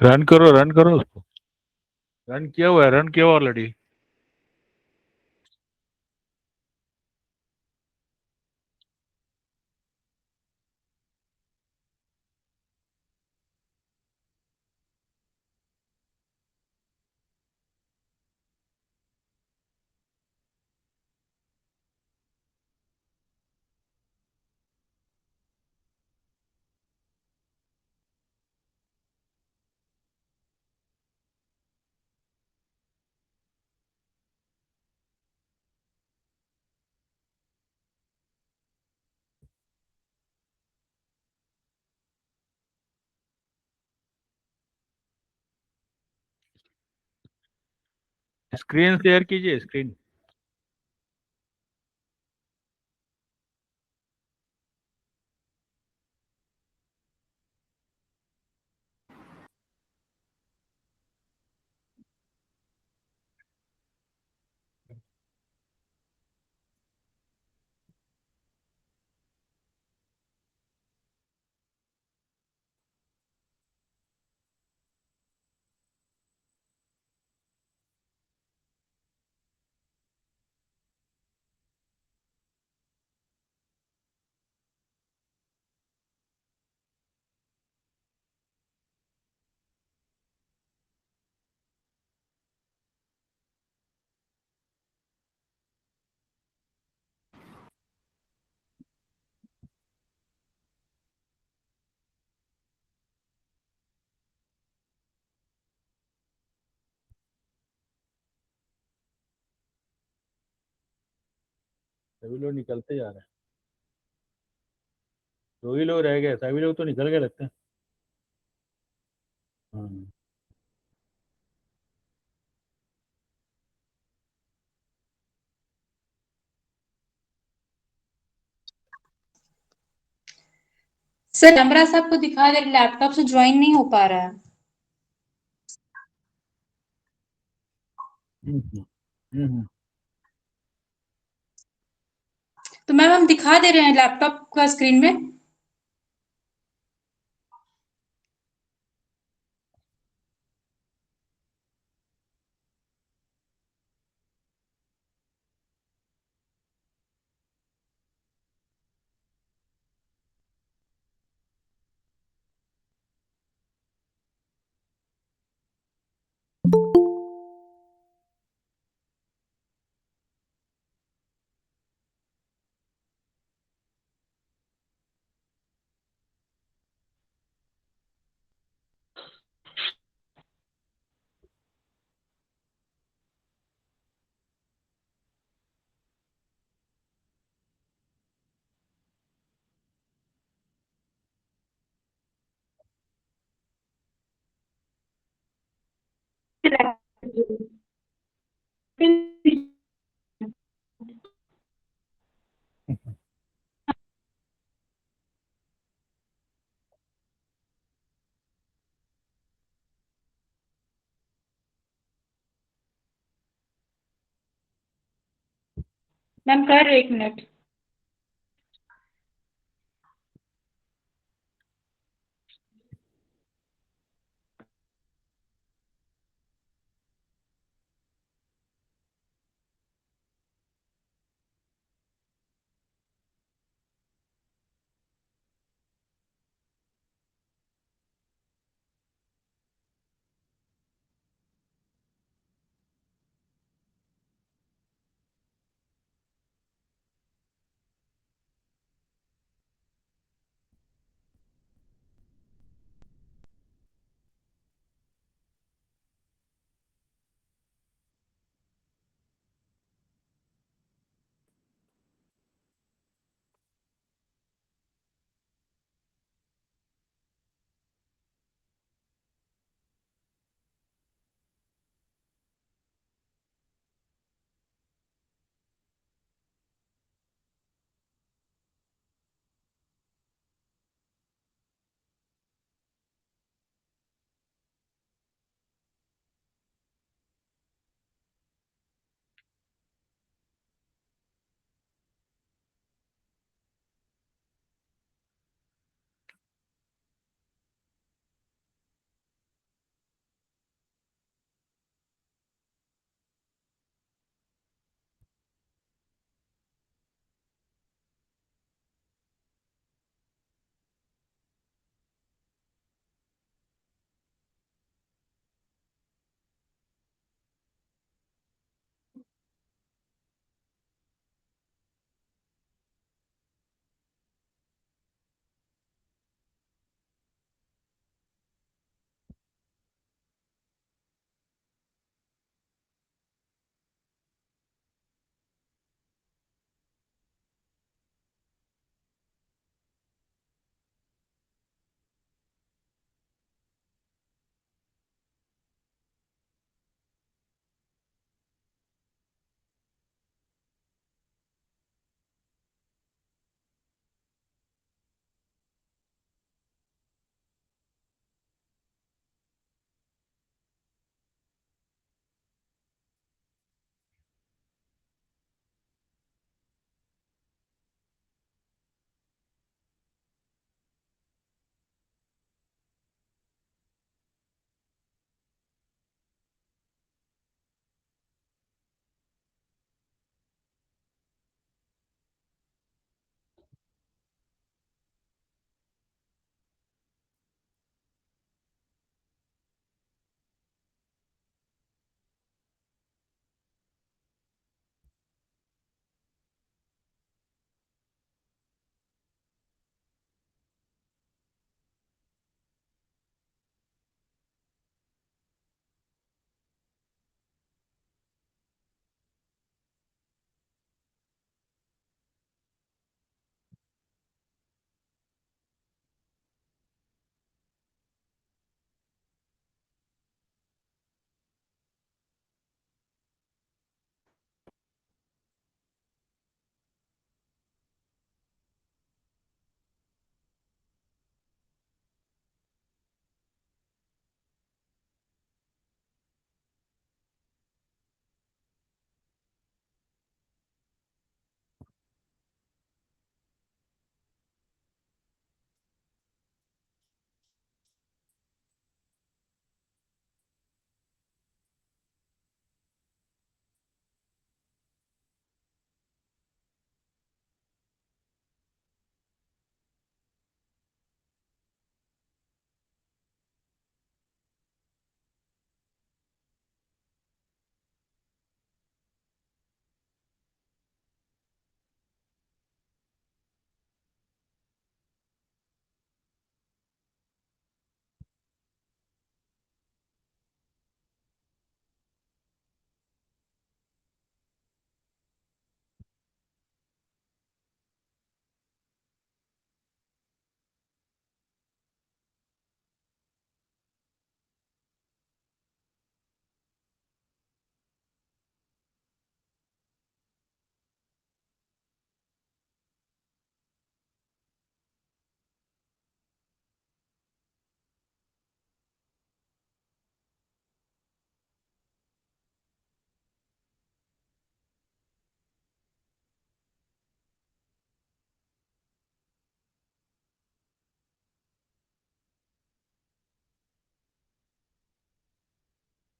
Run करो उसको। Run किया हुआ है, रन किया हुआ ऑलरेडी। स्क्रीन शेयर कीजिए, स्क्रीन। सभी लोग निकलते जा रहे हैं, 2 ही लोग रह गए, सभी लोग तो निकल गए लगते हैं। हाँ। सर कैमरा सबको दिखा दे, लैपटॉप से ज्वाइन नहीं हो पा रहा है। हम्म, हम्म। तो मैम हम दिखा दे रहे हैं लैपटॉप का स्क्रीन में। मैम कर रहे 1 मिनट।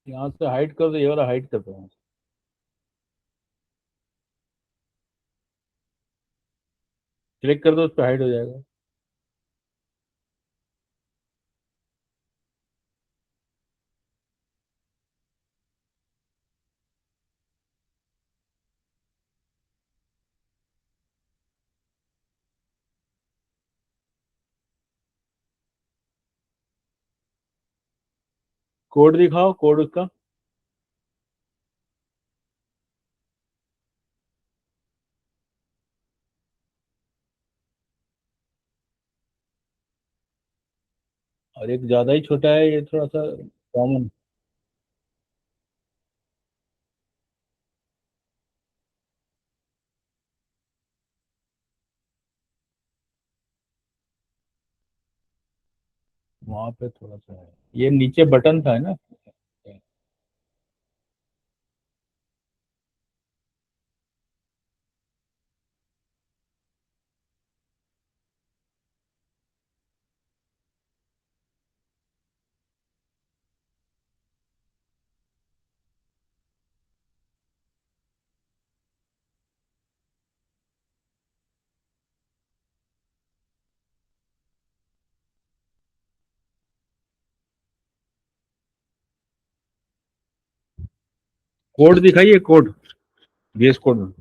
यहाँ से हाइड कर दो, ये वाला हाइड कर दो। क्लिक कर दो, उस पर हाइड हो जाएगा। कोड दिखाओ, कोड उसका। और एक ज्यादा ही छोटा है, ये थोड़ा सा कॉमन। वहां पे थोड़ा सा है, ये नीचे बटन था ना। कोड दिखाइए, कोड, VS कोड में।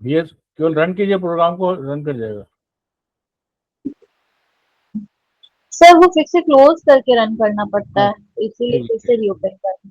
VS केवल रन कीजिए, प्रोग्राम को रन कर जाएगा। सर वो फिर से क्लोज करके रन करना पड़ता हाँ, है, तो इसीलिए ठीक फिर ठीक। से रीओपन करना।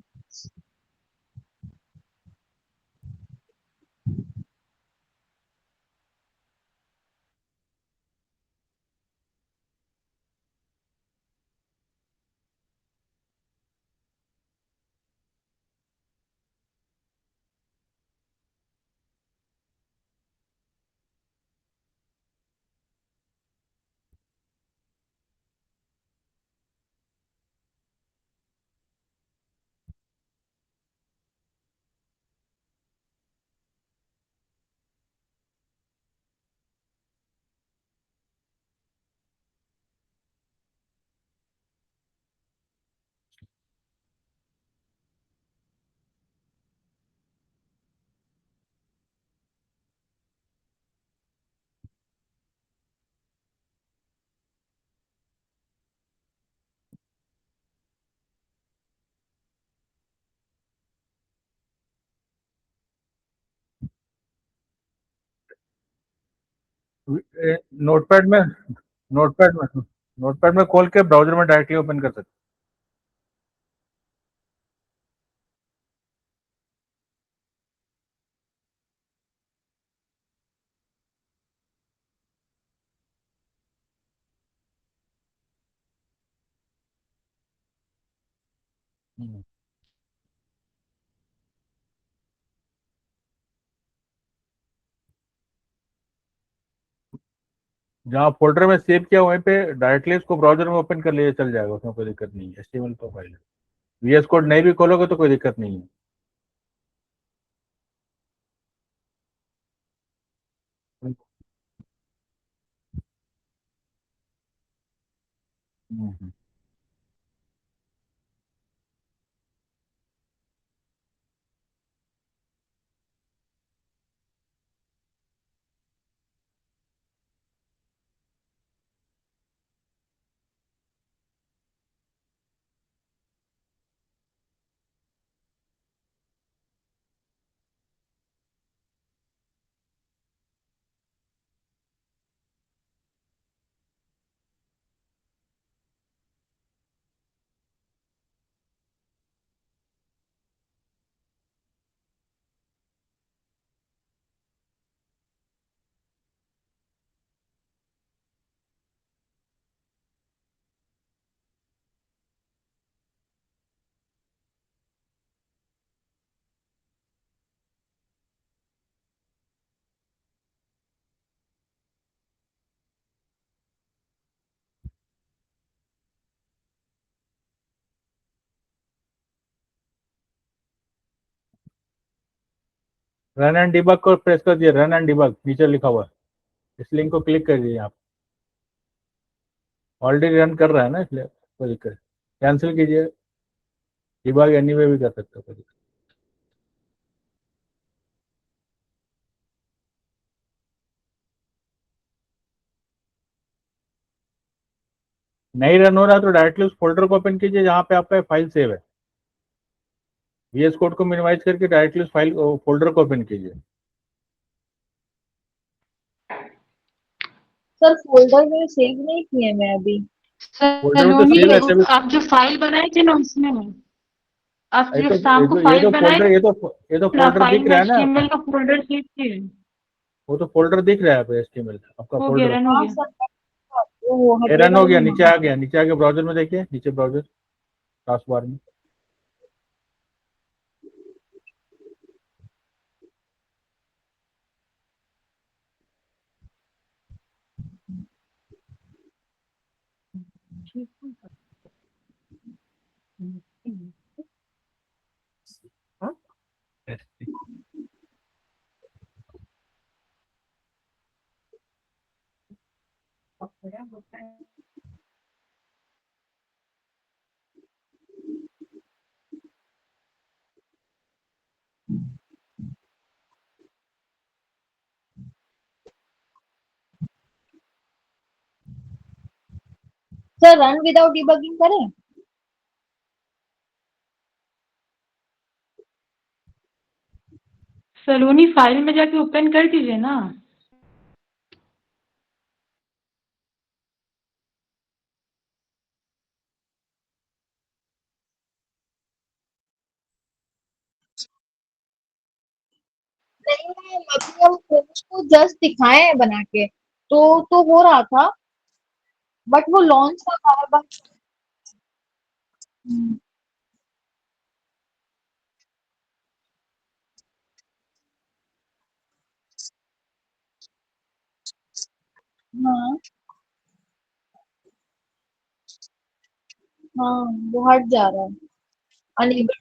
नोटपैड में, नोटपैड में खोल के ब्राउजर में डायरेक्टली ओपन कर सकते हैं। जहाँ फोल्डर में सेव किया वहीं पे डायरेक्टली उसको ब्राउजर में ओपन कर लिए चल जाएगा, उसमें कोई दिक्कत नहीं है। एचटीएमएल तो फाइल है, वीएस कोड नहीं भी खोलोगे तो कोई दिक्कत नहीं है। हम्म। रन एंड डिबग को प्रेस कर दिया, रन एंड डिबग नीचे लिखा हुआ है, इस लिंक को क्लिक कर दीजिए। आप ऑलरेडी रन कर रहा है ना, इसलिए कोई दिक्कत। कैंसिल कीजिए, डिबग एनीवे भी कर सकते हो, कोई दिक्कत नहीं। रन हो रहा है तो डायरेक्टली उस फोल्डर को ओपन कीजिए जहाँ पे आपका फाइल सेव है। वीएस कोड को मिनिमाइज करके डायरेक्टली उस फाइल फोल्डर को ओपन कीजिए। सर फोल्डर में सेव नहीं किए मैं अभी। फोल्डर में तो सलोनी, सेव है तभी। आप जो फाइल बनाए थे ना उसमें, आप ये जो तो शाम को ये फाइल तो बनाए फोल्डर, थे ये तो ना, फोल्डर फाइल दिख में रहा है ना एचटीएमएल आपका। का फोल्डर सेव किए। वो तो फोल्डर दिख रहा है एचटीएमएल आपका हो गया, फोल्डर। रन हो हाँ गया। सर, वो ये हटेगा रन हो ही गया, नहीं। नीचे आ गया, नीचे आ गया। ब्राउजर में देखिए, नीचे ब्राउजर टास्क बार में। सर रन विदाउट डिबगिंग करें? सलोनी, फाइल में जाके ओपन कर दीजिए ना। नहीं मैम, अभी हम को जस्ट दिखाए हैं बना के, तो हो रहा था, बट वो लॉन्च का बार बार। हाँ हाँ, वो हट जा रहा है। अनेबल।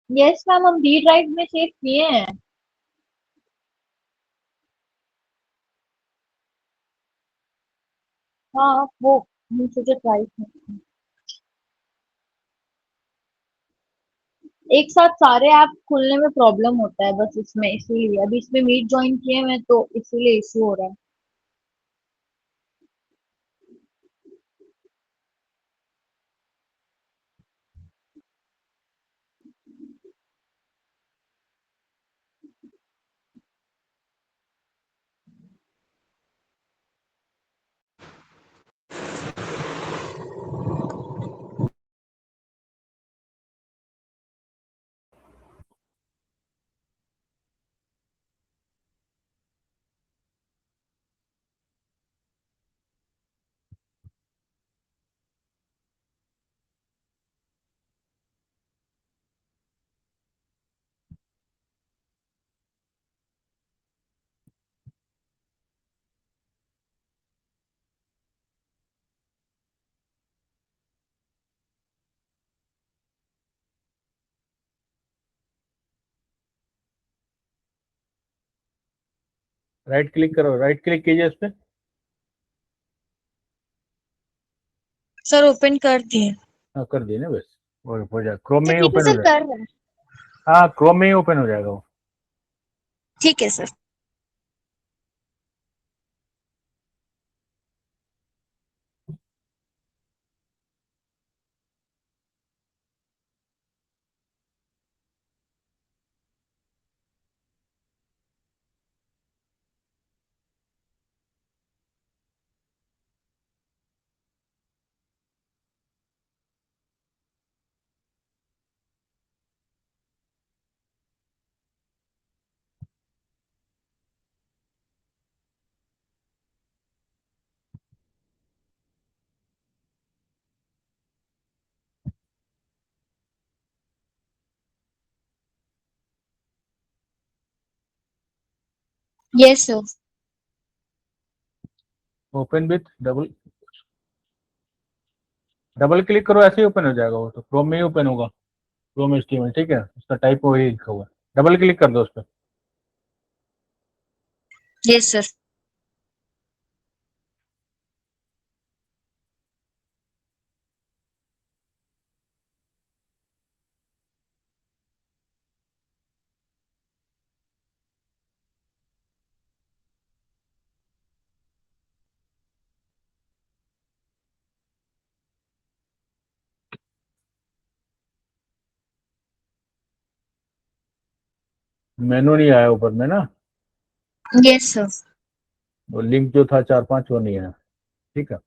यस मैम, हम डी ड्राइव में सेव किए हैं। हाँ वो सोचा ट्राई। एक साथ सारे ऐप खुलने में प्रॉब्लम होता है बस इसमें, इसीलिए अभी इसमें मीट ज्वाइन किए हैं तो इसीलिए इशू हो रहा है। राइट क्लिक करो, राइट क्लिक कीजिए इस पे। सर ओपन कर दिए। हाँ कर दिए ना, बस वो हो जाएगा, क्रोम में ही ठीक है ओपन हो सर, जाएगा। कर रहे हैं। हाँ क्रोम में ही ओपन हो जाएगा वो। ठीक है sir. Yes sir. Open with double, double click करो, ऐसे ही ओपन हो जाएगा वो, तो क्रोम में ही ओपन होगा, क्रोम एचटीएमएल, ठीक है, उसका टाइप वही लिखा हुआ है, डबल क्लिक कर दो उस पर। Yes sir. मेनू नहीं आया ऊपर में ना, यस सर। वो लिंक जो था 4-5 वो नहीं आया, ठीक है।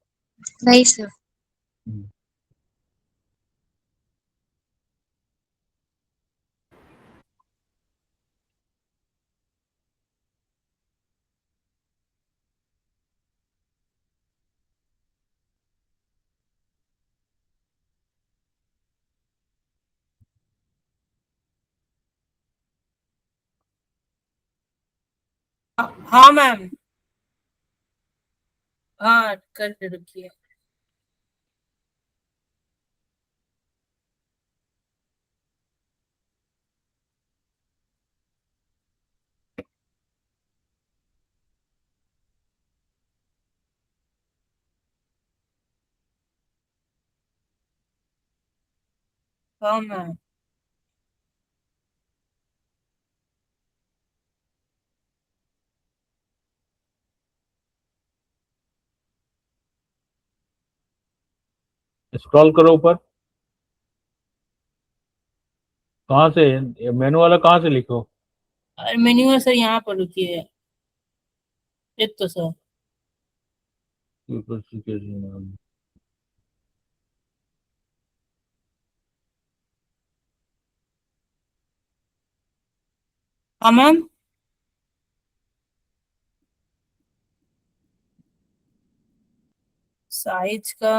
नहीं सर। हाँ मैम। हाँ कर रखिए। हाँ मैम। स्क्रॉल करो ऊपर, कहाँ से मेनू वाला, कहाँ से लिखो। अरे मेन्यू है सर, यहाँ पर रुकिए। एक तो सर। हाँ मैम। साइज का।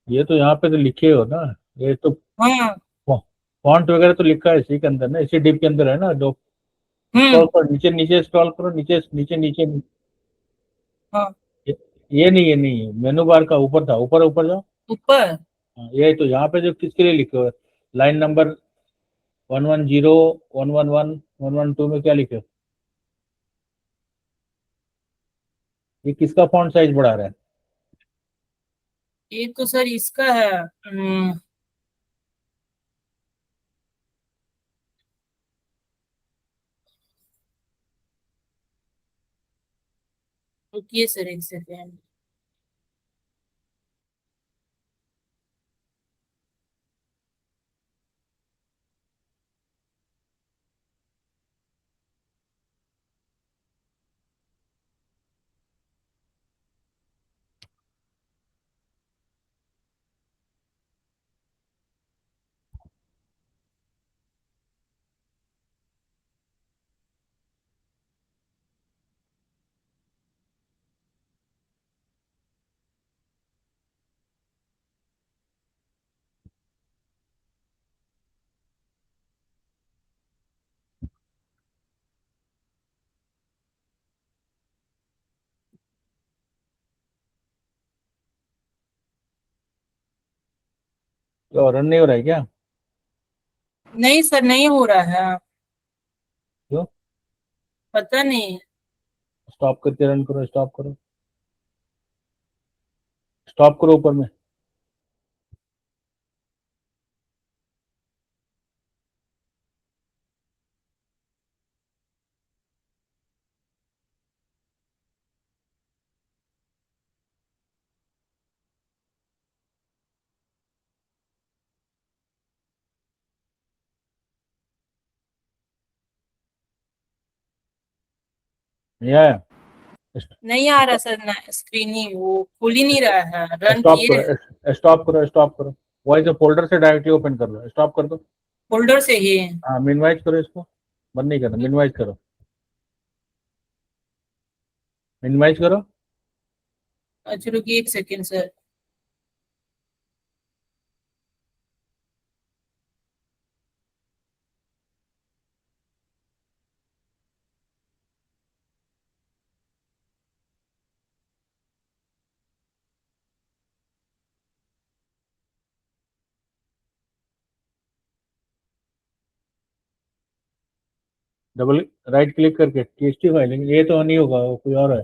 ये तो यहाँ पे तो लिखे हो ना, ये तो हाँ। फॉन्ट वगैरह तो लिखा है इसी के अंदर ना, इसी डिप के अंदर है ना, जो स्क्रॉल हम्म। करो नीचे, नीचे स्क्रॉल करो, नीचे नीचे नीचे, हाँ। ये ये नहीं मेनू बार का ऊपर था, ऊपर ऊपर जाओ। ऊपर। हाँ, ये तो यहाँ पे जो किसके लिए लिखे हो, लाइन नंबर 110, 111, 112 में क्या लिखे हो? ये किसका फॉन्ट साइज बढ़ा रहा है? ये तो सर इसका है। रुकिए सर एक सेकेंड। तो रन नहीं हो रहा है क्या? नहीं सर, नहीं हो रहा है। क्यों? पता नहीं। स्टॉप करके रन करो, स्टॉप करो, स्टॉप करो ऊपर में। नहीं आया? नहीं आ रहा सर ना, स्क्रीनिंग वो खुल ही नहीं रहा है, रन स्टॉप किए। करो, स्टॉप करो, स्टॉप करो। वही जो फोल्डर से डायरेक्टली ओपन कर लो, स्टॉप कर दो। फोल्डर से ही। हाँ, मिनिमाइज करो इसको, बंद नहीं करना, मिनिमाइज करो, मिनिमाइज करो। अच्छा रुकिए एक second sir. Double right click करके टीएक्सटी फाइलिंग, ये तो नहीं होगा, वो कोई और है।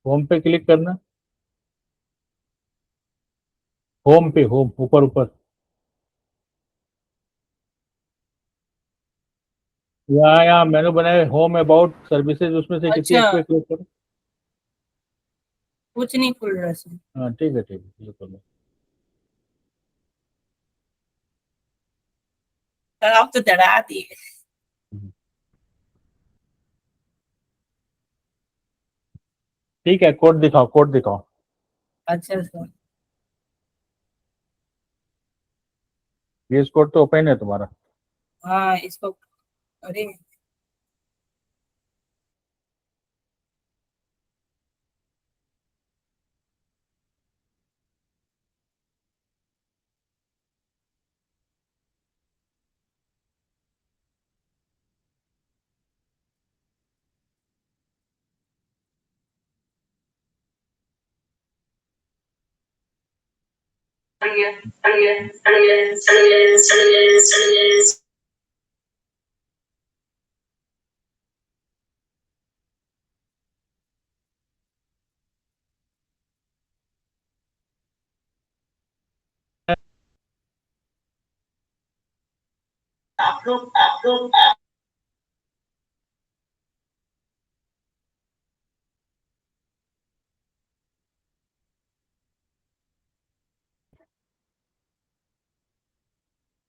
होम पे क्लिक करना, होम पे, होम ऊपर ऊपर, यहाँ मैंने बनाया होम अबाउट सर्विसेज, उसमें से किसी अच्छा, एक पे क्लिक करो। कुछ नहीं खुल रहा सर। हाँ ठीक है, ठीक है, क्लिक कर लो। सर आप तो डरा दिए। ठीक है, कोड दिखाओ, कोड दिखाओ। अच्छा सर। VS कोड तो ओपन है तुम्हारा? हाँ इसको। अरे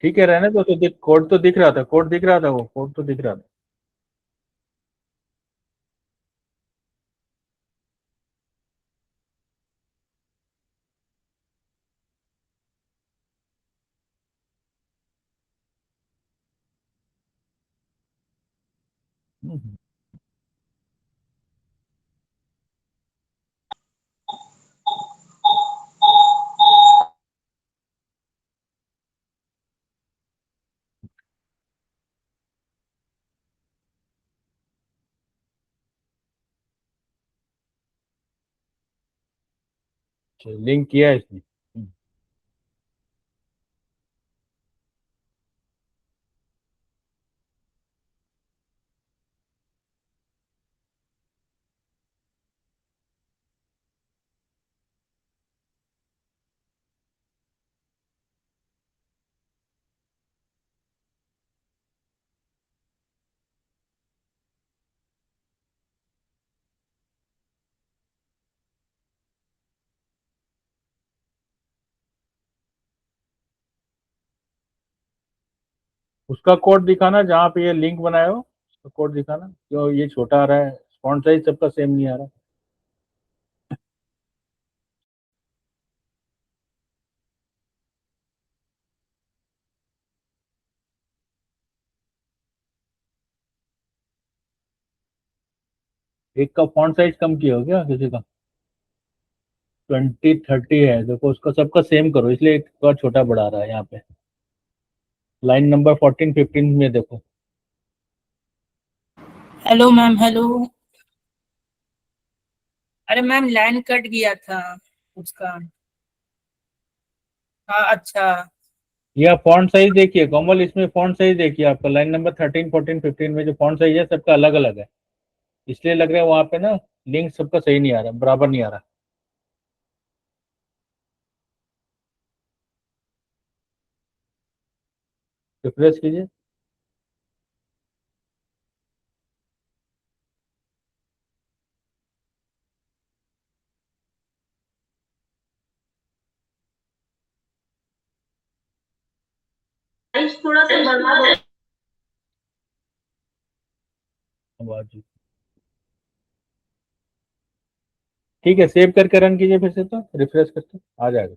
ठीक है, रहने दो, तो कोड तो दिख रहा था, कोड दिख रहा था, वो कोड तो दिख रहा था। हम्म। लिंक किया है इसने। उसका कोड दिखाना जहाँ पे ये लिंक बनाए हो, उसका कोड दिखाना। क्यों ये छोटा आ रहा है, फॉन्ट साइज सबका सेम नहीं आ रहा। एक का फॉन्ट साइज कम किया हो क्या किसी का? 20 30 है, देखो उसका सबका सेम करो, इसलिए एक का छोटा बढ़ा रहा है यहाँ पे। लाइन नंबर 14 15 में देखो। Hello ma'am, hello. अरे मैम, लाइन कट गया था उसका। हाँ, अच्छा। या फॉन्ट साइज देखिए कोमल, इसमें फॉन्ट साइज देखिए आपका लाइन नंबर 13 14 15 में जो फॉन्ट साइज है सबका अलग अलग है। इसलिए लग रहा है वहां पे ना लिंक सबका सही नहीं आ रहा, बराबर नहीं आ रहा। रिफ्रेश कीजिए। थोड़ा सा बढ़ा दो। आवाज ठीक है, सेव करके रन कीजिए फिर से, तो रिफ्रेश करके आ जाएगा।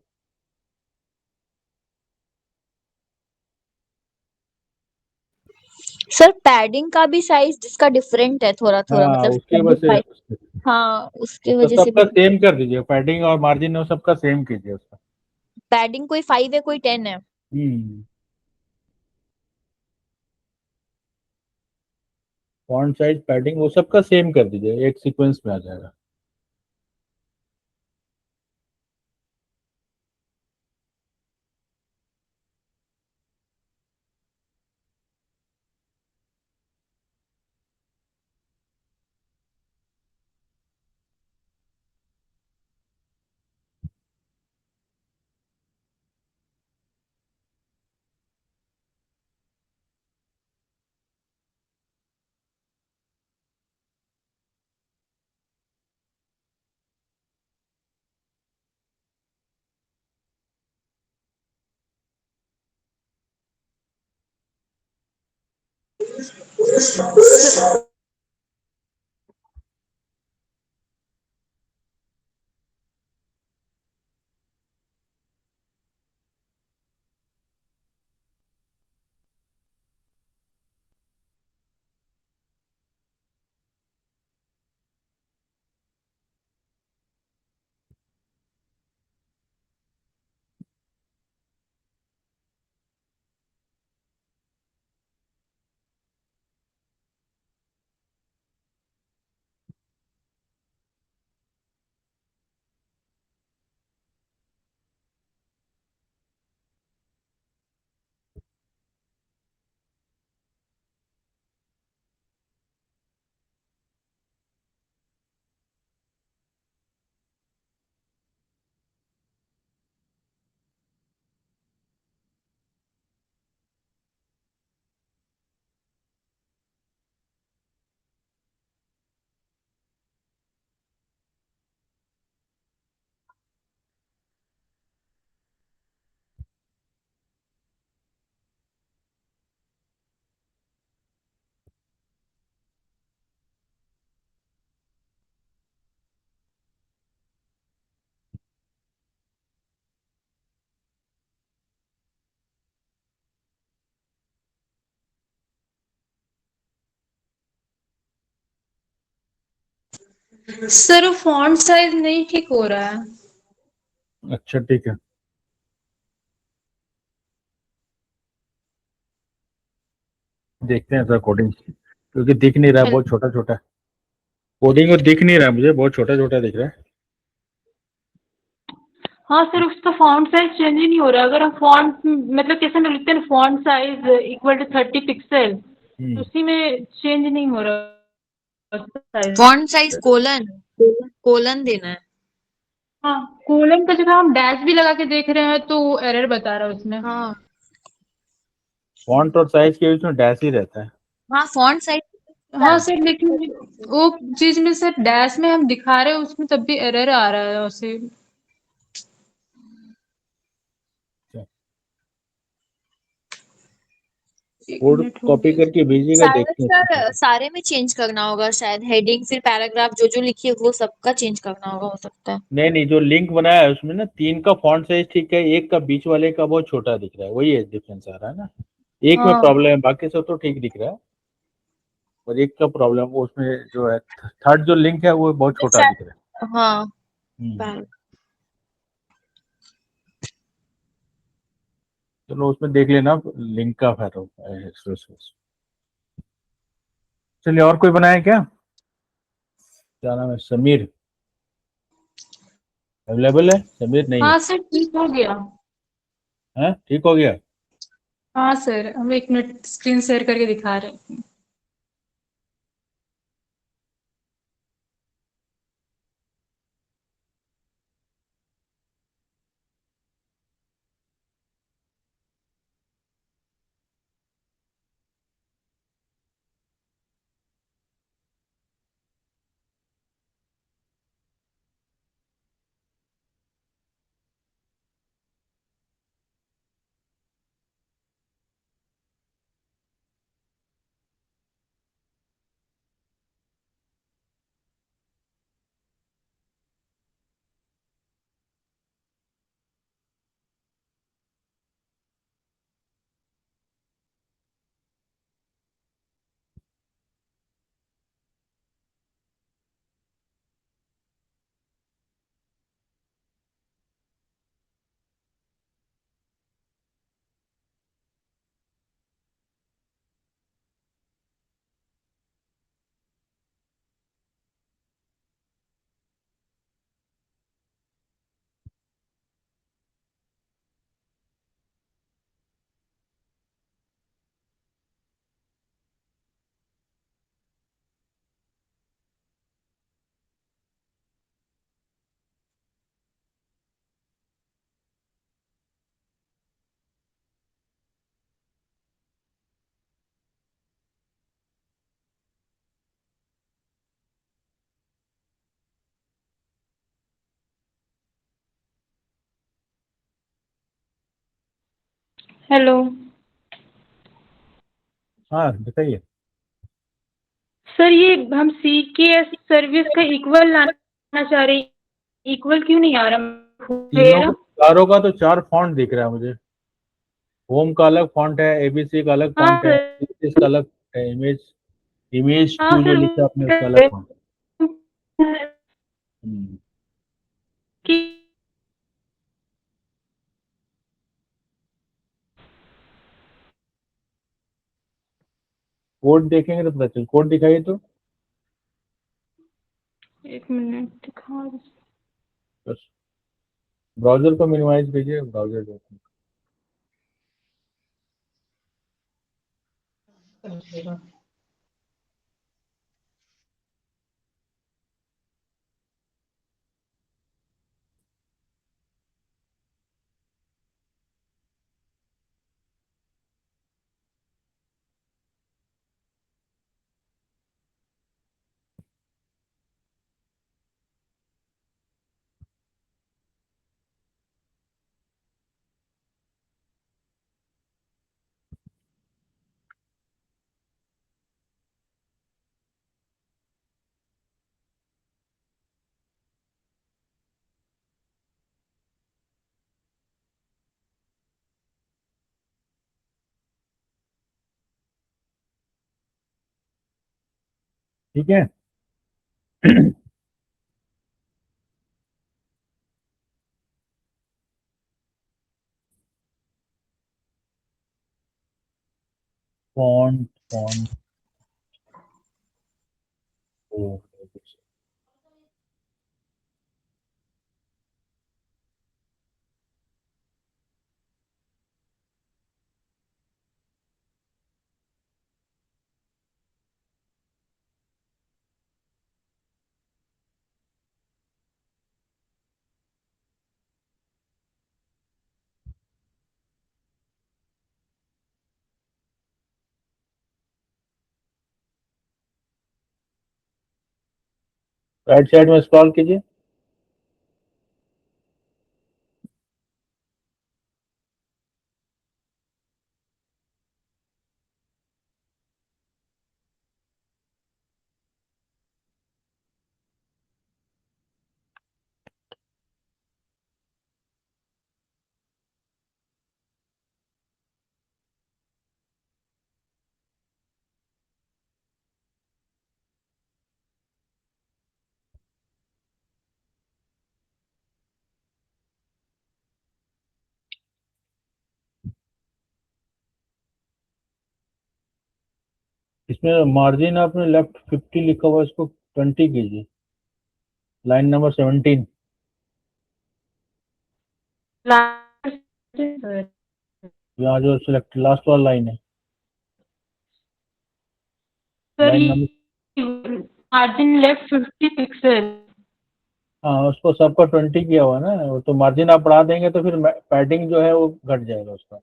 सर पैडिंग का भी साइज जिसका डिफरेंट है थोड़ा थोड़ा, हाँ मतलब उसकी वजह से, हाँ उसकी तो वजह से भी। सबका सेम कर दीजिए, पैडिंग और मार्जिन वो सबका सेम कीजिए उसका। पैडिंग कोई 5 है कोई 10 है। हम्म। फॉन्ट साइज पैडिंग वो सबका सेम कर दीजिए, एक सीक्वेंस में आ जाएगा। सर फॉन्ट साइज नहीं ठीक हो रहा है। अच्छा ठीक है, देखते हैं सर कोडिंग, क्योंकि दिख नहीं रहा है, बहुत छोटा छोटा कोडिंग में दिख नहीं रहा है मुझे, बहुत छोटा छोटा दिख रहा है। हाँ सर, उसका फॉन्ट साइज चेंज ही नहीं हो रहा। अगर हम फॉन्ट मतलब कैसे में लिखते हैं, font size equal to 30 pixel, तो उसी में चेंज नहीं हो रहा size. Font size colon colon देना है। हाँ, कोलन का जगह हम डैश भी लगा के देख रहे हैं तो वो एरर बता रहा है उसमें। हाँ फॉन्ट और साइज के बीच में डैश ही रहता है। हाँ फॉन्ट साइज। हाँ सर, लेकिन वो चीज में सर डैश में हम दिखा रहे हैं उसमें तब भी एरर आ रहा है उसे। एक कोड मिनट हो कॉपी गया। करके भेजिएगा, शायद देखते हैं इसमें क्या सर है। सारे में चेंज करना होगा, शायद हेडिंग फिर पैराग्राफ जो जो लिखी है वो सबका चेंज करना होगा, हो सकता है। नहीं नहीं, जो लिंक बनाया है उसमें ना 3 का फॉन्ट साइज ठीक है, एक का बीच वाले का बहुत छोटा दिख रहा है, वही है डिफरेंस आ रहा है ना। एक में हाँ प्रॉब्लम है, बाकी सब तो ठीक दिख रहा है, और एक का प्रॉब्लम वो उसमें जो है, थर्ड जो लिंक है वो बहुत छोटा दिख रहा हाँ है। चलो उसमें देख लेना लिंक का है। चलिए, और कोई बनाया क्या? क्या नाम है, समीर अवेलेबल है? समीर नहीं है? हाँ सर, ठीक हो गया। हैं, ठीक हो गया? हाँ सर, हम एक मिनट स्क्रीन शेयर करके दिखा रहे हैं। हेलो हाँ बताइए। सर, ये हम CKS सर्विस का इक्वल लाना चाह रहे हैं, इक्वल क्यों नहीं आ रहा तीनों मेरा? का, चारों का तो 4 फॉन्ट दिख रहा है मुझे। होम का अलग फॉन्ट है, एबीसी का अलग हाँ फॉन्ट है, सर। इसका अलग है, इमेज इमेज हाँ 2 जो सर, लिखा है आपने उसका अलग फॉन्ट कि है। कोड देखेंगे तो पता चल, कोड दिखाइए तो। एक मिनट दिखा। बस ब्राउजर को मिनिमाइज कीजिए, ब्राउजर देखें। ठीक है। फॉन्ट फॉन्ट ओ राइट साइड में स्क्रॉल कीजिए। इसमें मार्जिन आपने लेफ्ट 50 लिखा हुआ है, इसको 20 कीजिए। Line number 17। यहाँ जो सिलेक्ट लास्ट वाला लाइन है, line number, margin left 50 pixel. हाँ उसको सबका 20 किया हुआ है ना, वो तो मार्जिन आप बढ़ा देंगे तो फिर पैडिंग जो है वो घट जाएगा उसका।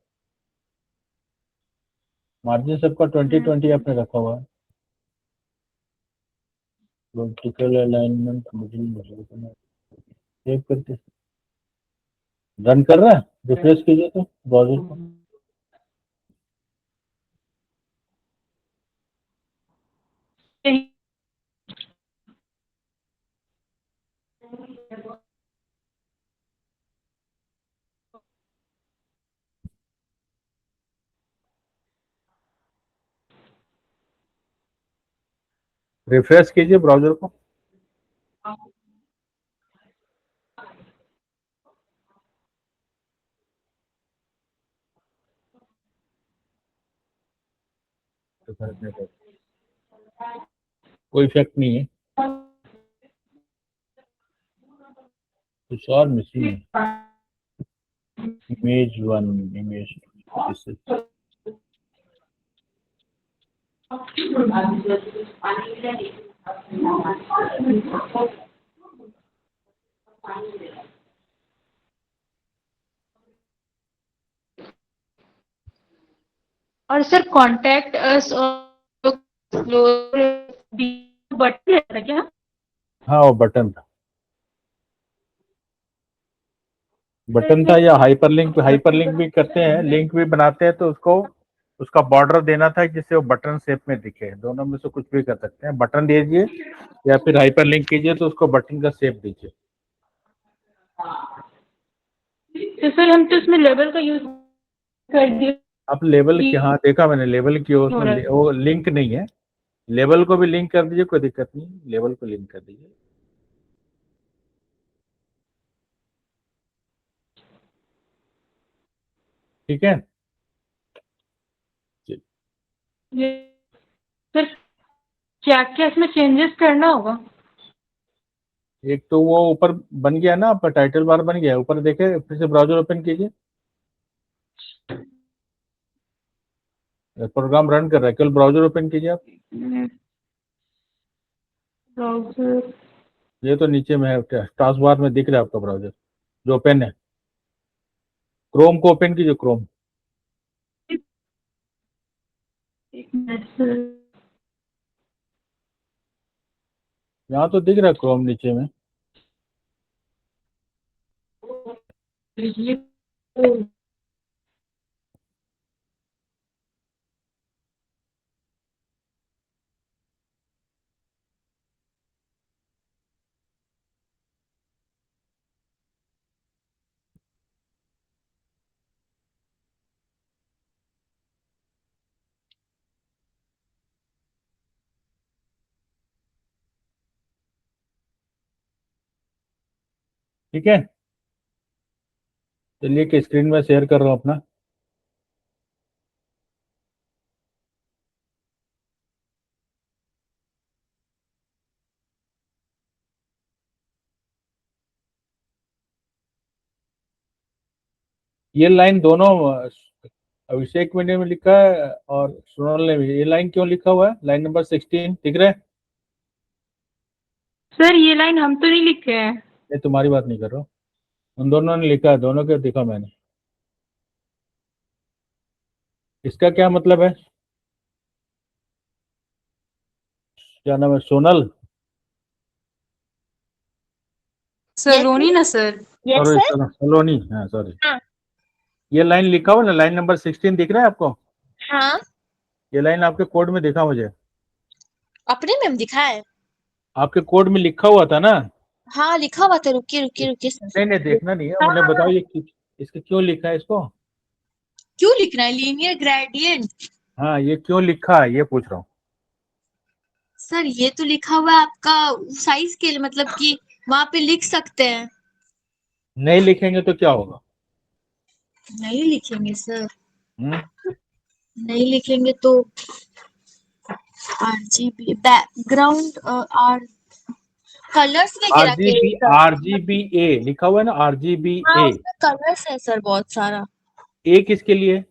मार्जिन सबका 20 आपने रखा हुआ है। वर्टिकल अलाइनमेंट सेव करके रन कर रहा है। रिफ्रेश कीजिए तो ब्राउजर को। रिफ्रेश कीजिए ब्राउजर को। कोई इफेक्ट नहीं है, कुछ और मिसिंग है। इमेज 1 इमेज 2 और सर कांटेक्ट अस और बटन है क्या? हाँ वो बटन था या हाइपरलिंक भी करते हैं, लिंक भी बनाते हैं तो उसको उसका बॉर्डर देना था जिससे वो बटन शेप में दिखे। दोनों में से कुछ भी कर सकते हैं, बटन दीजिए या फिर हाइपरलिंक कीजिए तो उसको बटन का शेप दीजिए। तो सर हम तो उसमें लेबल का यूज कर दिए। आप लेबल की, हाँ देखा मैंने लेबल की, उसमें वो लिंक नहीं है। लेबल को भी लिंक कर दीजिए, कोई दिक्कत नहीं, लेबल को लिंक कर दीजिए। ठीक है सर क्या क्या इसमें चेंजेस करना होगा? एक तो वो ऊपर बन गया ना आपका, टाइटल बार बन गया ऊपर, देखे फिर से ब्राउजर ओपन कीजिए। प्रोग्राम रन कर रहा है, केवल ब्राउजर ओपन कीजिए आप। ब्राउजर ये तो नीचे में है, टास्क बार में दिख रहा है आपका ब्राउजर जो ओपन है। क्रोम को ओपन कीजिए, क्रोम। एक मिनट सर। यहाँ तो दिख रहा है क्रोम नीचे में। ये ठीक है, चलिए कि स्क्रीन में शेयर कर रहा हूँ अपना। ये लाइन दोनों अभिषेक ने भी लिखा है और सोनल ने भी। ये लाइन क्यों लिखा हुआ है? लाइन नंबर 16 दिख रहा है? सर ये लाइन हम तो नहीं लिखे हैं। मैं तुम्हारी बात नहीं कर रहा हूँ, उन दोनों ने लिखा है, दोनों के देखा मैंने। इसका क्या मतलब है? क्या नाम है? सोनल? सलोनी ना sir. Yes sorry, sir. Saloni, हाँ सॉरी। हाँ ये लाइन लिखा हुआ ना, लाइन नंबर 16 दिख रहा है आपको? हाँ, ये लाइन आपके कोड में दिखा मुझे, अपने में दिखा है। आपके कोड में लिखा हुआ था ना? हाँ लिखा हुआ था, रुकिए रुकिए रुकिए सर। नहीं नहीं, देखना नहीं है, हाँ मुझे हाँ बताओ हाँ। ये इसको क्यों लिखा है इसको? क्यों लिखना है लीनियर ग्रेडियंट? हाँ, ये क्यों लिखा है ये पूछ रहा हूँ। सर ये तो लिखा हुआ है आपका साइज के लिए, मतलब कि वहां पे लिख सकते हैं। नहीं लिखेंगे तो क्या होगा? नहीं लिखेंगे सर, हम्म? नहीं लिखेंगे तो आरजीबी बैकग्राउंड आर कलर्स वगैरह के आरजीबी, सर। आरजीबीए लिखा हुआ है ना, हाँ आरजीबीए। उसमें कलर्स है सर बहुत सारा। ए किसके लिए?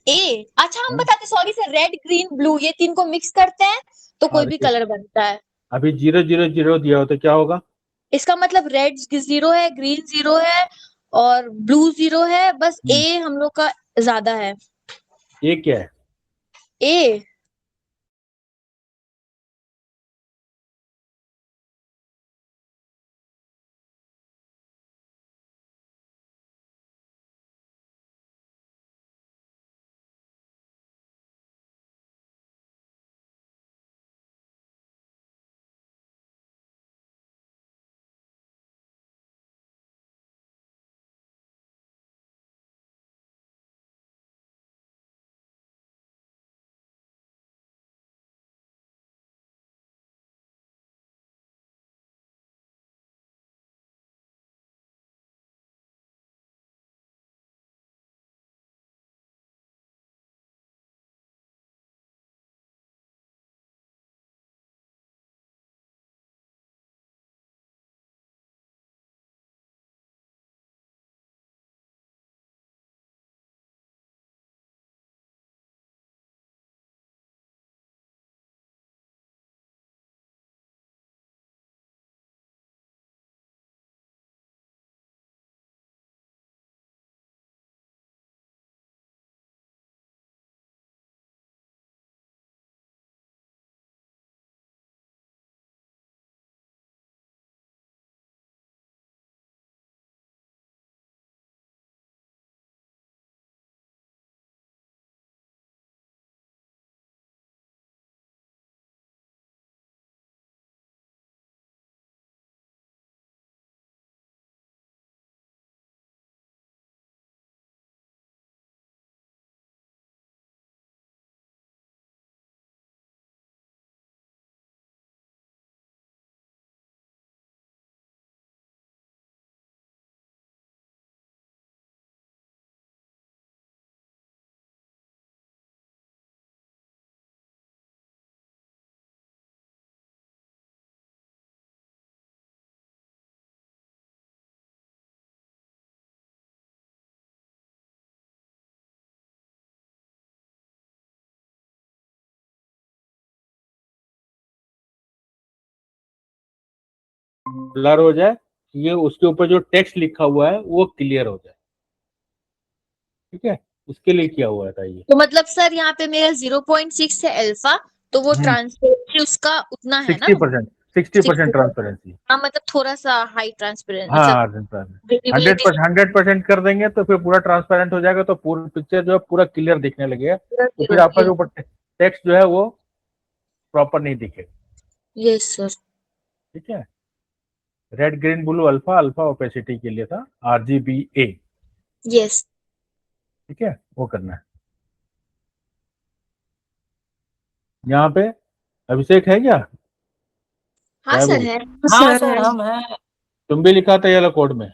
ए अच्छा हम हाँ? बताते, sorry sir, red green blue ये तीन को मिक्स करते हैं तो हाँ, कोई भी देखिए, कलर बनता है। अभी 000 दिया हो तो क्या होगा? इसका मतलब रेड 0 है, ग्रीन 0 है और ब्लू 0 है, बस ए हम लोग का ज्यादा है। ये क्या है? ए ब्लर हो जाए, ये उसके ऊपर जो टेक्स्ट लिखा हुआ है वो क्लियर हो जाए, ठीक है? उसके लिए किया हुआ था ये। तो मतलब सर यहाँ पे मेरा 0.6 है अल्फा, तो वो ट्रांसपेरेंसी उसका उतना है ना? 60%, 60% 60। ट्रांसपेरेंसी। हाँ मतलब थोड़ा सा हाई ट्रांसपेरेंट मतलब हाँ, विजिबिलिटी 100% कर देंगे तो फिर पूरा ट्रांसपेरेंट हो जाएगा, तो पूरा पिक्चर जो है पूरा क्लियर दिखने लगेगा, तो फिर आपका जो ऊपर टेक्स्ट जो है वो प्रॉपर नहीं दिखेगा, यस सर। ठीक है? Red green blue alpha, alpha opacity के लिए था, आरजीबीए, यस। ठीक है? वो करना है। यहाँ पे अभिषेक है क्या? हाँ है सर वो? है। हाँ सर हम हैं। तुम भी लिखा था ये वाला कोड में?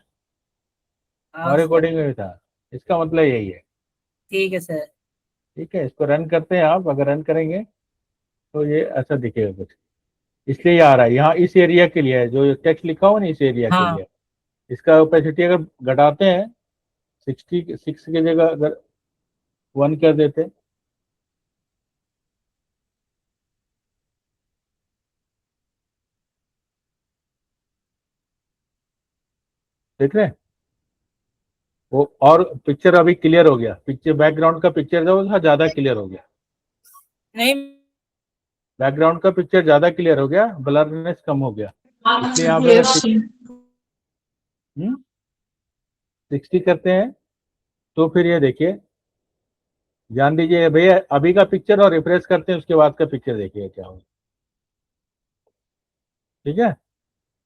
हाँ हमारे सर, कोडिंग में भी था। इसका मतलब यही है, ठीक है सर। ठीक है? इसको रन करते हैं, आप अगर रन करेंगे तो ये ऐसा दिखेगा कुछ, इसलिए ये आ रहा है यहाँ, इस एरिया के लिए है जो टेक्स्ट लिखा हुआ ना, इस एरिया के हाँ लिए। इसका ओपेसिटी अगर घटाते हैं 66 की जगह अगर 1 कर देते, देख रहे हैं वो, और पिक्चर अभी क्लियर हो गया, पिक्चर बैकग्राउंड का पिक्चर जो था ज्यादा क्लियर हो गया, नहीं बैकग्राउंड का पिक्चर ज्यादा क्लियर हो गया, ब्लरनेस कम हो गया। इसलिए यहाँ पे Yes, अगर 60 करते हैं तो फिर ये देखिए, ध्यान दीजिए भैया, अभी का पिक्चर और रिफ्रेश करते हैं उसके बाद का पिक्चर देखिए क्या होगा। ठीक है,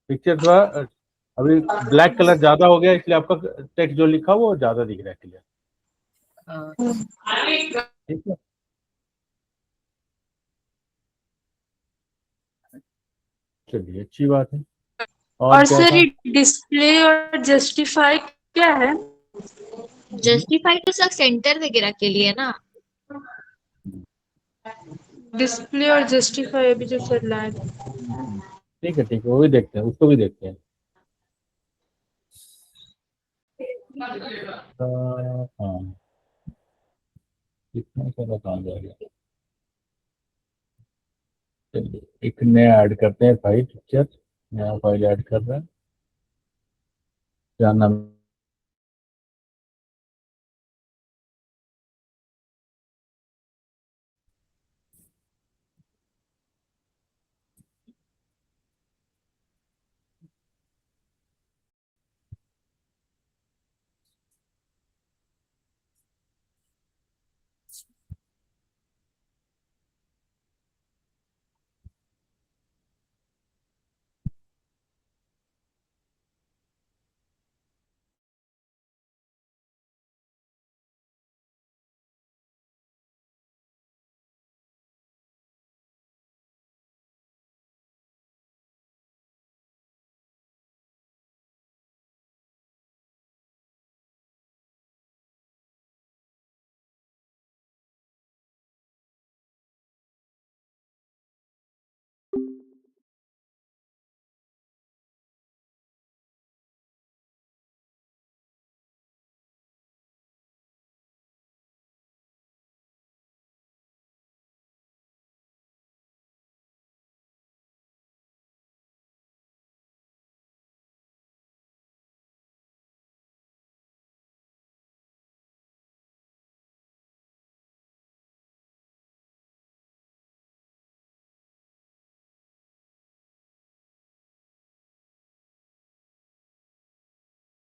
पिक्चर थोड़ा अभी ब्लैक कलर ज्यादा हो गया, इसलिए आपका टेक्स्ट जो लिखा वो ज्यादा दिख रहा है क्लियर। ठीक है, चलिए अच्छी बात है। और क्या सर था? ये डिस्प्ले और जस्टिफाई क्या है? जस्टिफाई तो सर सेंटर वगैरह के लिए ना। डिस्प्ले और जस्टिफाई अभी जो चल रहा है। ठीक है, वो भी देखते हैं, उसको भी देखते हैं। हाँ, कितना सारा काम जाएगा। चलिए एक नया ऐड करते हैं फाइल, पिक्चर नया फाइल ऐड कर रहे हैं, क्या नाम?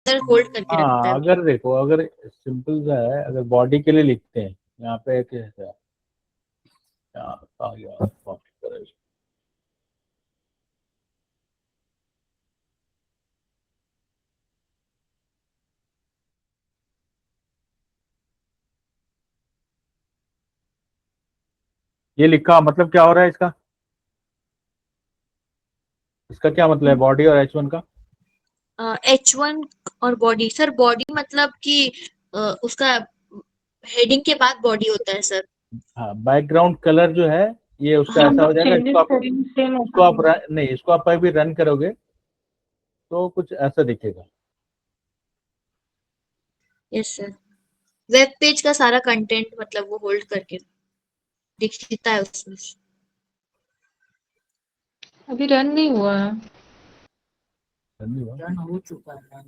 होल्ड करके रखता हाँ, है। अगर देखो, अगर सिंपल सा है, अगर बॉडी के लिए लिखते हैं यहाँ पे एक है, यहाँ आ गया कॉपी करो इसको। ये लिखा मतलब क्या हो रहा है इसका? इसका क्या मतलब है बॉडी और H1 का? H1 और बॉडी, सर बॉडी मतलब कि उसका हेडिंग के बाद बॉडी होता है सर। हाँ, बैकग्राउंड कलर जो है ये उसका हम ऐसा हो लोग जाएगा, चेंजेस करेंगे सेम इसको आप नहीं, इसको आप भी रन करोगे तो कुछ ऐसा दिखेगा। यस सर, वेब पेज का सारा कंटेंट मतलब वो होल्ड करके दिखता है उसमें। अभी रन नहीं हुआ है। रन हो चुका है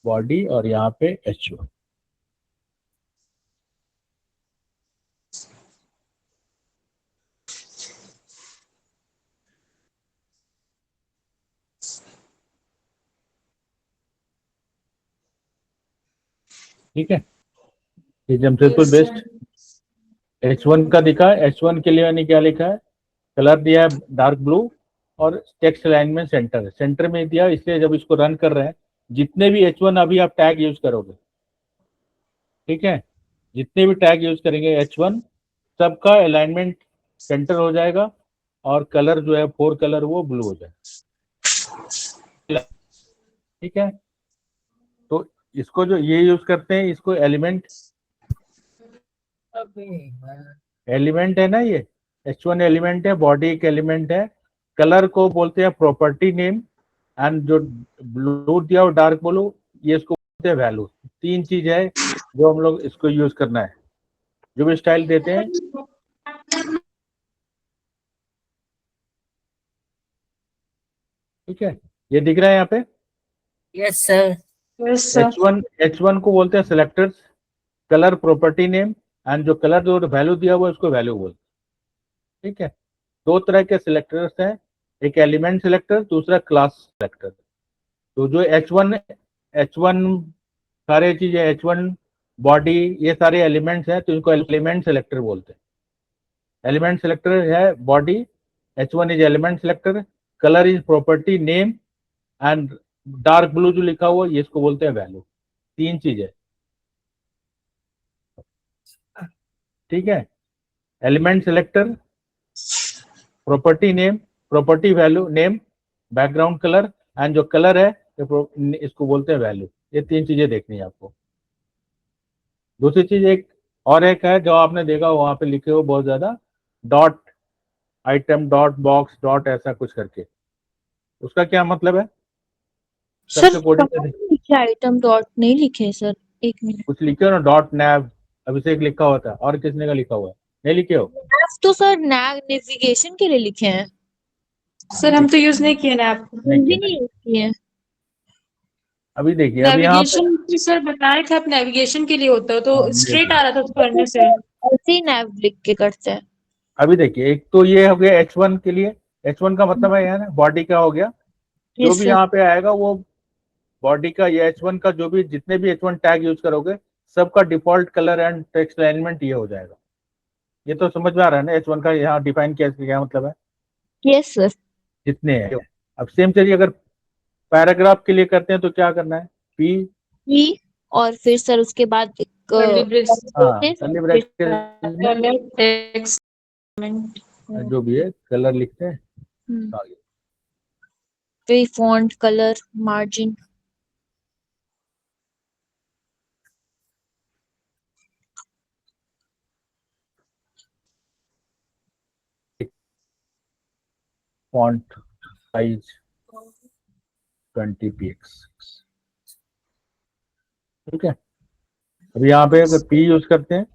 बॉडी और यहाँ पे H1। ठीक है, ये जमशेदपुर बेस्ट H1 का दिखा है। H1 के लिए मैंने क्या लिखा है, कलर दिया है डार्क ब्लू और टेक्स्ट अलाइनमेंट सेंटर, सेंटर में दिया, इसलिए जब इसको रन कर रहे हैं, जितने भी H1 अभी आप टैग यूज करोगे, ठीक है, जितने भी टैग यूज करेंगे H1 सबका अलाइनमेंट सेंटर हो जाएगा और कलर जो है 4 कलर वो ब्लू हो जाएगा। ठीक है, तो इसको जो ये यूज करते हैं, इसको एलिमेंट है ना, ये H1 एलिमेंट है, बॉडी एक एलिमेंट है, कलर को बोलते हैं प्रॉपर्टी नेम एंड जो ब्लू दिया और डार्क ब्लू, ये इसको बोलते हैं वैल्यू। तीन चीज है जो हम लोग इसको यूज करना है, जो भी स्टाइल देते हैं। ठीक है, ये दिख रहा है यहाँ पे। Yes sir. Yes sir. H1 को बोलते हैं selectors, colour property name, and जो कलर जो वैल्यू दिया हुआ है उसको वैल्यू बोलते हैं। ठीक है, दो तरह के सिलेक्टर्स हैं, एक एलिमेंट सिलेक्टर, दूसरा क्लास सिलेक्टर। तो जो H1 सारे चीजें, H1 बॉडी, ये सारे एलिमेंट्स हैं, तो इनको एलिमेंट सिलेक्टर बोलते हैं। एलिमेंट सिलेक्टर है body, H1 is element selector, colour is property name, and dark blue जो लिखा हुआ है, ये इसको बोलते हैं वैल्यू। तीन चीजें। ठीक है, element selector, property name, property value name, background colour, and जो कलर है इसको बोलते हैं वैल्यू। ये तीन चीजें देखनी है आपको। दूसरी चीज एक और एक है जो आपने देखा वहां पे लिखे हो बहुत ज्यादा, dot item, dot box, dot ऐसा कुछ करके, उसका क्या मतलब है? सर सबसे कोडिंग कहाँ लिखे आइटम डॉट नहीं लिखे सर, एक मिनट। कुछ लिखे हो ना, डॉट नैव, अभिषेक लिखा हुआ था, और किसने का लिखा हुआ है? नहीं लिखे हो? नैव तो सर नेविगेशन के लिए लिखे हैं, सर हम तो यूज नहीं किए ना आपको। नहीं भी किया। नहीं किए। अभी देखिए, अभी यहाँ पे नेविगेशन सर बताए थे आप, नेविगेशन के लिए होता है, तो हाँ, स्ट्रेट आ रहा था उसको करने से। ऐसे ही नैव लिख के करते हैं। अभी देखिए, एक तो ये हो गया H1 के लिए। H1 का मतलब है यहाँ ना बॉडी का हो गया। जो यस भी सर। यहाँ पे आएगा वो बॉडी का, ये H1 का जो भी जितने भी H1 टैग यूज करोगे, सबका default colour and text alignment ये हो जाएगा। ये तो समझ में आ रहा है ना H1 का यहाँ डिफाइन किया, इसका क्या मतलब है? Yes sir. जितने हैं। अब सेम चलिए, अगर पैराग्राफ के लिए करते हैं तो क्या करना है? P, ई, और फिर सर उसके बाद एक Curly brace, हाँ कर्ली ब्रैकेट में color, text, जो भी है कलर लिखते हैं। हम्म, आगे फिर font colour margin. Font size 20 px। ठीक है, अभी यहाँ पे अगर P यूज करते हैं,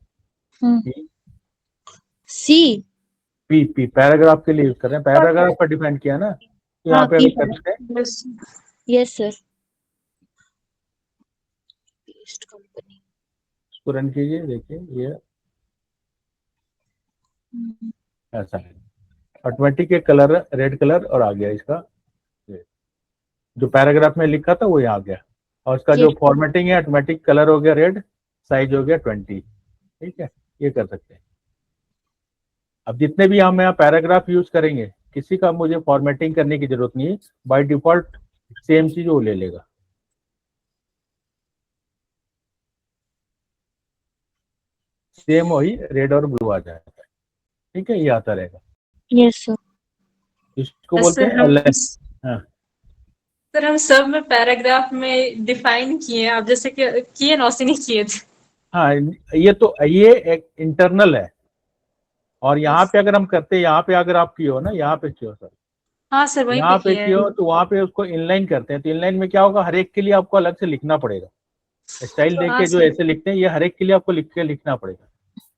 सी। P पैराग्राफ के लिए यूज कर रहे हैं, पैराग्राफ पर डिफाइन किया ना, तो यहाँ हाँ, पे P अगर करते हैं यस सर। Paste company. इसको रन कीजिए, देखिए ये ऐसा है, ऑटोमेटिक ये कलर रेड कलर और आ गया इसका, जो पैराग्राफ में लिखा था वो यहाँ आ गया, और इसका जो फॉर्मेटिंग है ऑटोमेटिक कलर हो गया रेड, साइज हो गया 20। ठीक है, ये कर सकते हैं। अब जितने भी हम यहाँ पैराग्राफ यूज करेंगे, किसी का मुझे फॉर्मेटिंग करने की जरूरत नहीं है, बाय डिफॉल्ट सेम चीज वो ले लेगा। सेम वही रेड और ब्लू आ जाएगा। ठीक है, ये आता रहेगा। Yes sir. इसको बोलते सर हैं हम हाँ। सर हम सब में पैराग्राफ में डिफाइन किए हैं, आप जैसे कि किए ना, उसे नहीं किए थे। हाँ, ये एक इंटरनल है, और यहाँ पे अगर हम करते हैं, यहाँ पे अगर आप किए हो ना, यहाँ पे किए हो सर, हाँ सर वहीं यहाँ पे पे किए किए हो हैं। तो वहाँ पे उसको इनलाइन करते हैं, तो इनलाइन में क्या होगा, हर एक के लिए आपको अलग से लिखना पड़ेगा। स्टाइल देख हाँ के जो सर। ऐसे लिखते हैं, ये हर एक के लिए आपको लिख के लिखना पड़ेगा।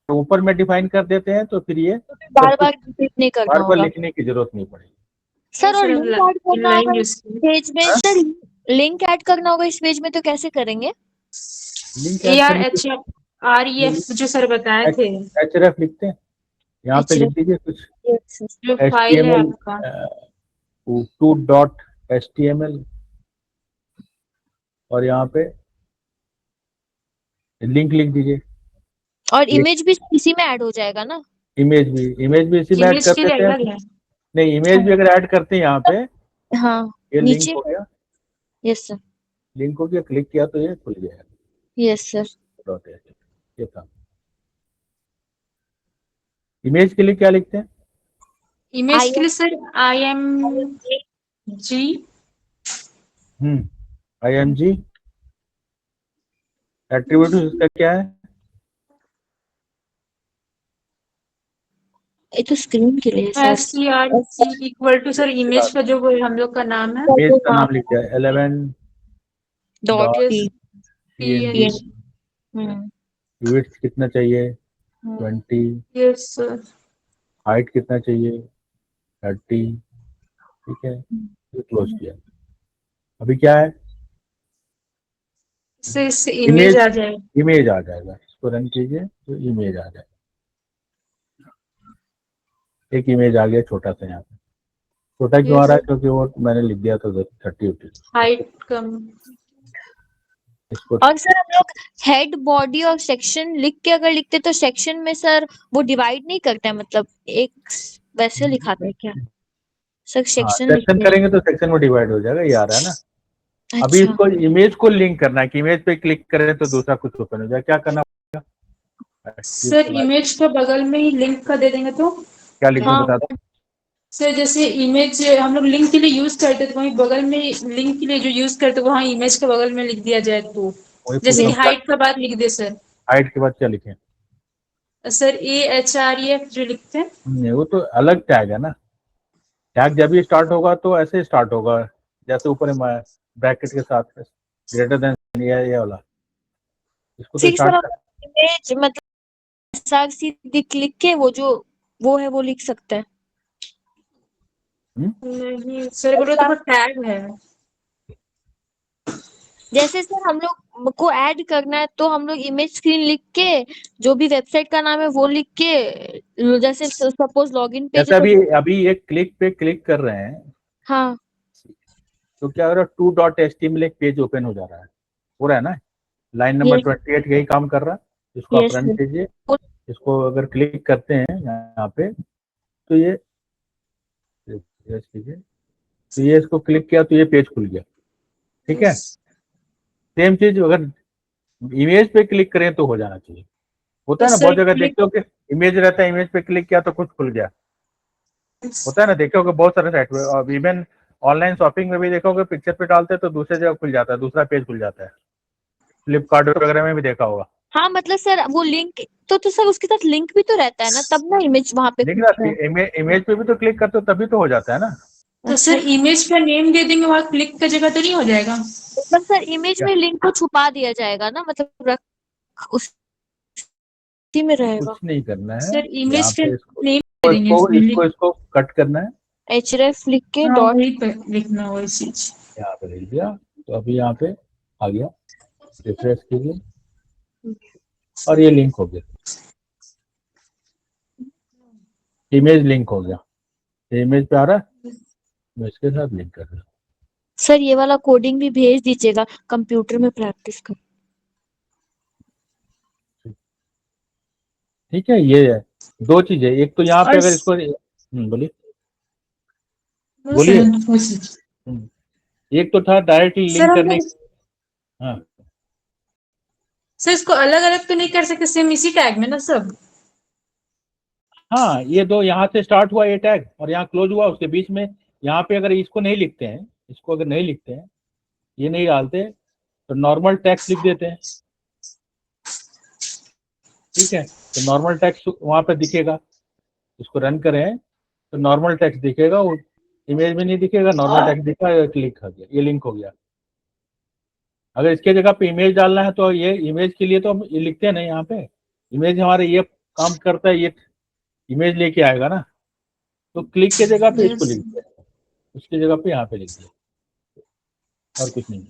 तो ऊपर में डिफाइन कर देते हैं, तो फिर ये बार बार रिपीट नहीं करना बार बार होगा लिखने की जरूरत नहीं पड़ेगी। सर। और सर लिंक ऐड करना इनलाइन होगा यूज इस किए। पेज में सर। लिंक ऐड करना होगा इस पेज में, तो कैसे करेंगे? लिंक ऐड करने के AREF जो सर बताए थे, href लिखते हैं, यहाँ पे लिख दीजिए कुछ यस सर। जो फाइल है HTML आपका। 2.html, और यहाँ पे लिंक लिख दीजिए। और इमेज भी इसी में ऐड हो जाएगा ना? इमेज भी इसी में ऐड इमेज कर के लिए देते हैं। अलग है। नहीं, इमेज भी अगर ऐड करते हैं यहाँ पे, हाँ, ये लिंक नीचे। हो गया, यस सर। लिंक हो गया, क्लिक किया तो ये खुल गया। Yes sir. ये था। इमेज के लिए क्या लिखते हैं? इमेज के लिए सर IMG। IMG। एट्रीब्यूट इसका क्या है? ये तो स्क्रीन के लिए है sir. SCRT equal to sir image का जो वो हम लोग का नाम है इमेज का नाम लिख दिया 11 डॉट png। विड्थ कितना चाहिए 20, यस सर। हाइट कितना चाहिए 30, ठीक है, ये क्लोज किया। अभी क्या है, इससे इमेज आ जाए। इमेज आ जाएगा, इसको रन कीजिए तो इमेज आ जाएगा। एक इमेज आ गया छोटा सा, यहाँ पे छोटा क्यों आ रहा है, क्योंकि वो मैंने लिख दिया था 30 हाइट कम। इसको। और सर हम लोग हेड बॉडी और सेक्शन लिख के अगर लिखते तो सेक्शन में सर वो डिवाइड नहीं करता है, मतलब एक वैसे लिखाते हैं क्या सर? सेक्शन सेक्शन करेंगे तो सेक्शन में डिवाइड हो जाएगा, ये आ रहा है ना। अभी अच्छा इसको इमेज को लिंक करना है कि इमेज पे क्लिक करें तो दूसरा कुछ ओपन हो जाए, क्या करना पड़ेगा? सर इमेज के बगल में ही लिंक का दे देंगे तो क्या लिखूं हाँ। बता दो। सर जैसे इमेज हम लोग लिंक के लिए यूज करते तो वहीं बगल में लिंक के लिए जो यूज करते वहाँ इमेज के बगल में लिख दिया जाए तो वही जैसे कि पूछा, हाइट का बाद लिख दे सर। हाइट के बाद क्या लिखें? सर AHREF जो लिखते हैं। नहीं, वो तो अलग टैग है ना। टैग जब भी स्टार्ट होगा तो ऐसे स्टार्ट होगा, जैसे ऊपर ब्रैकेट के साथ ग्रेटर देन ये वाला, इसको तो ठीक सर, स्टार्ट हम इमेज मतलब सर सीधी क्लिक के वो है वो लिख सकते हैं। नहीं सर बोलो तो टैग है। जैसे सर हम लोग को ऐड करना है तो हम लोग इमेज स्क्रीन लिख के जो भी वेबसाइट का नाम है वो लिख के, जैसे सपोज लॉगिन पेज जैसे है अभी एक क्लिक पे क्लिक कर रहे हैं हाँ तो क्या हो रहा है, 2.html एक पेज ओपन हो जा रहा है, हो रहा है ना। लाइन नंबर 28 यही काम कर रहा है। इसको आप यस रन कीजिए, इसको अगर क्लिक करते हैं यहाँ पे तो ये कीजिए, तो ये इसको क्लिक किया तो ये पेज खुल गया, ठीक है। सेम चीज अगर इमेज पे क्लिक करें तो हो जाना चाहिए। होता है ना, बहुत जगह देखते हो कि इमेज रहता है, इमेज पे क्लिक किया तो कुछ खुल गया, होता है ना, देखते हो बहुत सारे साइट पे, और इवन ऑनलाइन शॉपिंग में भी देखोगे पिक्चर पे डालते हैं तो दूसरे जगह खुल जाता है, दूसरा पेज खुल जाता है। फ्लिपकार्ट वगैरह में भी देखा होगा। हाँ, मतलब सर वो लिंक तो सर उसके साथ लिंक भी तो रहता है ना, तब ना इमेज वहां पे लेकिन खुलता है। इमेज पे भी तो क्लिक करते हो तभी तो हो जाता है ना। तो सर इमेज का नेम दे देंगे वहाँ क्लिक का जगह तो नहीं हो जाएगा? मतलब सर इमेज में लिंक को छुपा दिया जाएगा ना, मतलब उसी में रहेगा। कुछ नहीं करना है, सर यहाँ इमेज का पे इसको नेम दे देंगे इसमें इसको कट करना है, href लिख के हाँ डॉट वही पे लिखना वही चीज। यहाँ पे लिख दिया तो अभी यहाँ पे आ गया, रिफ्रेश कीजिए और ये लिंक हो गया, इमेज लिंक हो गया। इमेज पे आ रहा है, मैं इसके साथ लिंक कर रहा हूँ। सर ये वाला कोडिंग भी भेज दीजिएगा, कंप्यूटर में प्रैक्टिस कर। ठीक है, ये है दो चीजें, एक तो यहाँ पे अगर इसको बोलिए बोलिए। एक तो था डायरेक्ट लिंक करने, हाँ सर इसको अलग अलग तो नहीं कर सकते सेम इसी टैग में ना सब? हाँ, ये दो यहाँ से स्टार्ट हुआ ये टैग और यहाँ क्लोज हुआ, उसके बीच में यहाँ पे अगर इसको नहीं लिखते हैं, इसको अगर नहीं लिखते हैं, ये नहीं डालते तो नॉर्मल टेक्स्ट लिख देते हैं, ठीक है। तो नॉर्मल टेक्स्ट वहां पे दिखेगा, इसको रन करें तो नॉर्मल टेक्स्ट दिखेगा, वो इमेज में नहीं दिखेगा, नॉर्मल टेक्स्ट दिखा, क्लिक हो गया, ये लिंक हो गया। अगर इसके जगह पे इमेज डालना है तो ये इमेज के लिए तो हम ये लिखते हैं ना, यहाँ पे इमेज हमारे ये काम करता है, ये इमेज लेके आएगा ना, तो क्लिक के जगह पे इसको लिख दिया, उसकी जगह पे यहाँ पे लिख दिया, और कुछ नहीं।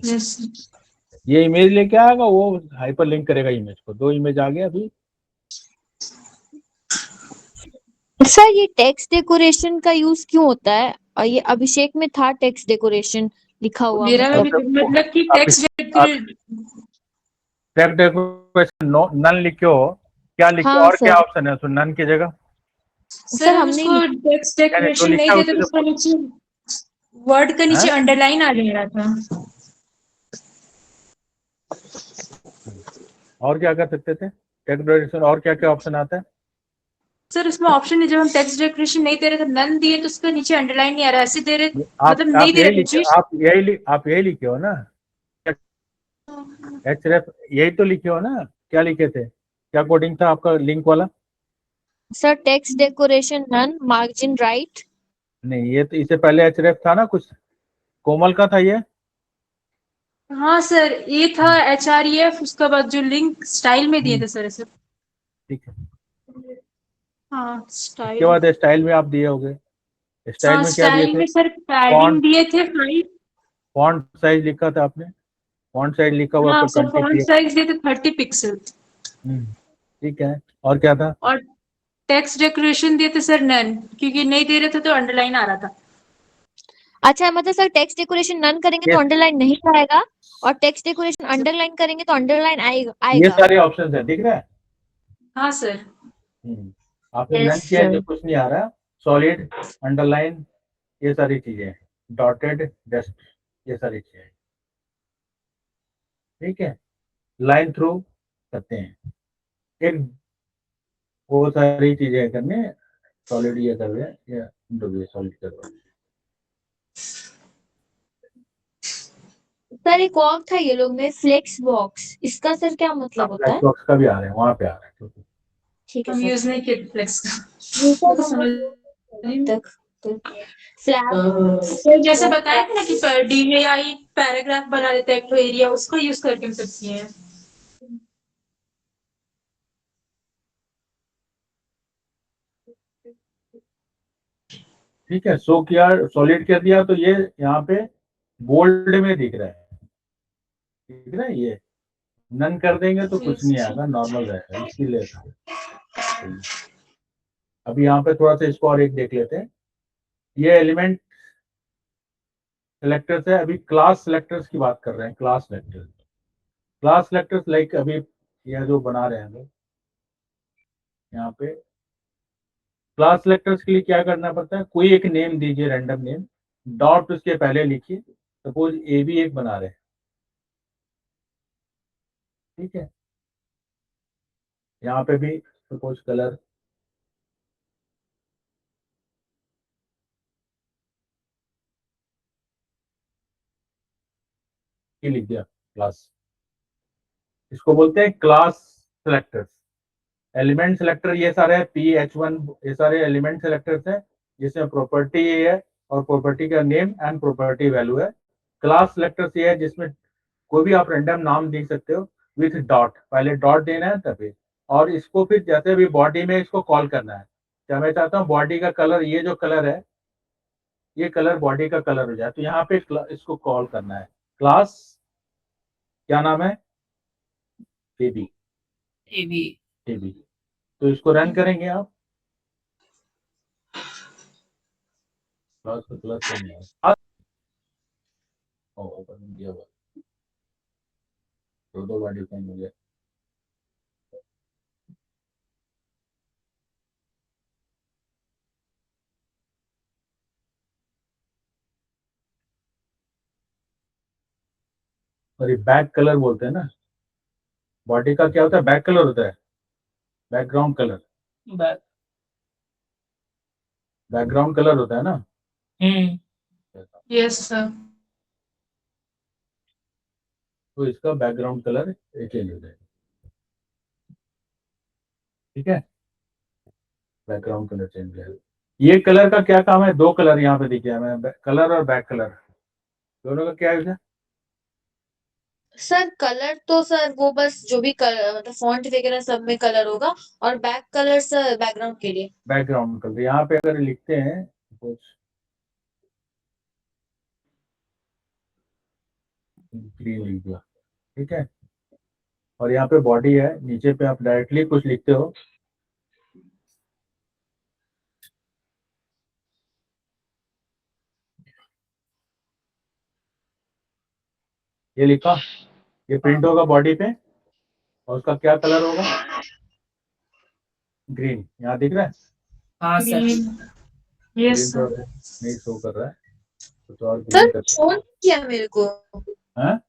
ये इमेज लेके आएगा, वो हाइपर लिंक करेगा इमेज को। दो इमेज आ गया अभी। सर ये टेक्स्ट डेकोरेशन का यूज क्यों होता है? और ये अभिषेक में था टेक्स्ट डेकोरेशन लिखा हुआ, मेरा मतलब कि टेक्स्ट डेकोरेशन नन लिखो, क्या लिखो, हाँ और सर। क्या ऑप्शन है उसमें नन की जगह? सर हम इसको टेक्स्ट डेकोरेशन नहीं देते तो उसका नीचे वर्ड का नीचे अंडरलाइन आ जा रहा था। और क्या कर सकते थे टेक्स्ट डेकोरेशन, और क्या क्या ऑप्शन आता है? सर उसमें ऑप्शन है, जब हम टेक्स्ट डेकोरेशन नहीं दे रहे थे नन दिए तो उसका नीचे अंडरलाइन नहीं आ रहा, ऐसे दे रहे मतलब नहीं दे रहे। आप यही लिखे हो ना, एचरेफ यही तो लिखे हो ना, क्या लिखे थे, क्या कोडिंग था आपका लिंक वाला? Sir text decoration none, margin right. नहीं, ये तो इससे पहले एचरेफ था ना कुछ, कोमल का था ये। हाँ सर, ये था HREF, उसके बाद जो लिंक स्टाइल में दिए थे सर ऐसे। ठीक है, हाँ इसके स्टाइल। बाद स्टाइल में आप दिए होगे। स्टाइल हाँ में क्या दिए स्टाइल थे? में सर पैडिंग फॉन्ट, दिए थे 5। फॉन्ट साइज लिखा था आपने, फॉन्ट साइज लिखा हुआ हाँ आपको सर, 20 फॉन्ट पी। साइज दिए थे 30 पिक्सल। ठीक है, और क्या था? और टेक्स्ट डेकोरेशन दिए थे सर नन, क्योंकि नहीं दे रहे थे तो अंडरलाइन आ रहा था। अच्छा मतलब सर टेक्स्ट डेकोरेशन नन करेंगे ये तो अंडरलाइन नहीं आएगा, और टेक्स्ट डेकोरेशन अंडरलाइन करेंगे तो अंडरलाइन आएगा ये आएगा। सारे ऑप्शन है, दिख रहा है? हाँ सर। आपने यस नन किया है सर। तो कुछ नहीं आ रहा। सॉलिड, अंडरलाइन, ये सारी चीजें, डॉटेड, डस्ट, ये सारी चीजें। ठीक है, लाइन थ्रू करते हैं, एक वो सारी चीजें करने। सॉलिड ये कर रहे हैं या डब्ल्यू सॉलिड कर रहे हैं। सर एक और था ये लोग में फ्लेक्स बॉक्स, इसका सर क्या मतलब होता ब्लैक है? बॉक्स का भी आ रहे हैं, वहां पे आ रहा है। ठीक है, ठीक है हम सर। यूज नहीं किए फ्लेक्स का। ये वो तो सब हम समझ लोग तक फ्लैग। सर जैसे बताया था ना कि DAI पैराग्राफ बना देता है एक तो एरिया, उसको यूज करके हम सब किए हैं। ठीक है, शो किया, सॉलिड कर दिया, तो ये यहाँ पे बोल्ड में दिख रहा है, दिख रहा है ये। नन कर देंगे तो कुछ नहीं आएगा, नॉर्मल रहेगा, इसीलिए था। अभी यहाँ पे थोड़ा सा इसको और एक देख लेते हैं। ये एलिमेंट सेलेक्टर्स है, अभी क्लास सेलेक्टर्स की बात कर रहे हैं। Class selectors, class selectors like अभी यह जो बना रहे हैं हम लोग यहाँ पे, क्लास सेलेक्टर्स के लिए क्या करना पड़ता है? कोई एक नेम दीजिए, रैंडम नेम, डॉट उसके पहले लिखिए। सपोज ए बी एक बना रहे हैं, ठीक है। यहाँ पे भी सपोज कलर, ये लिख दिया क्लास। इसको बोलते हैं क्लास सेलेक्टर्स। एलिमेंट सेलेक्टर ये सारे PH1, ये सारे एलिमेंट सेलेक्टर्स हैं, जिसमें प्रॉपर्टी ये है और प्रॉपर्टी का नेम एंड प्रॉपर्टी वैल्यू है। क्लास सेलेक्टर्स ये है जिसमें कोई भी आप रैंडम नाम दे सकते हो विथ डॉट, पहले डॉट देना है तभी। और इसको फिर जैसे भी बॉडी में इसको कॉल करना है, क्या मैं चाहता हूँ बॉडी का कलर, ये जो कलर है, ये कलर बॉडी का कलर हो जाए, तो यहाँ पे इसको कॉल करना है। क्लास क्या नाम है? Baby, AB. बेबी। तो इसको रन करेंगे आप, क्लास का कलर चेंज है, ओपन दिया हुआ, दो बार डिफाइन हो गया। और ये बैक कलर बोलते हैं ना, बॉडी का क्या होता है? बैक कलर होता है, background colour, Back. Background colour होता है ना। Yes sir. तो इसका बैकग्राउंड कलर चेंज हो जाएगा, ठीक है। बैकग्राउंड कलर चेंज हो जाएगा। ये कलर का क्या काम है? दो कलर यहाँ पे दिखे हमें, कलर और बैक कलर, दोनों का क्या यूज है? सर कलर तो सर वो बस जो भी कलर मतलब फॉन्ट वगैरह सब में कलर होगा, और बैक कलर सर बैकग्राउंड के लिए। बैकग्राउंड कलर यहाँ पे अगर लिखते हैं कुछ ग्रीन लिख दिया, ठीक है। और यहाँ पे बॉडी है, नीचे पे आप डायरेक्टली कुछ लिखते हो, ये लिखा, ये प्रिंट होगा बॉडी पे, और उसका क्या कलर होगा? ग्रीन। यहाँ दिख रहा है? हाँ सर. Yes green sir. तो नहीं शो कर रहा है, कुछ और सर ग्रीन कर। फोन किया मेरे को, हाँ,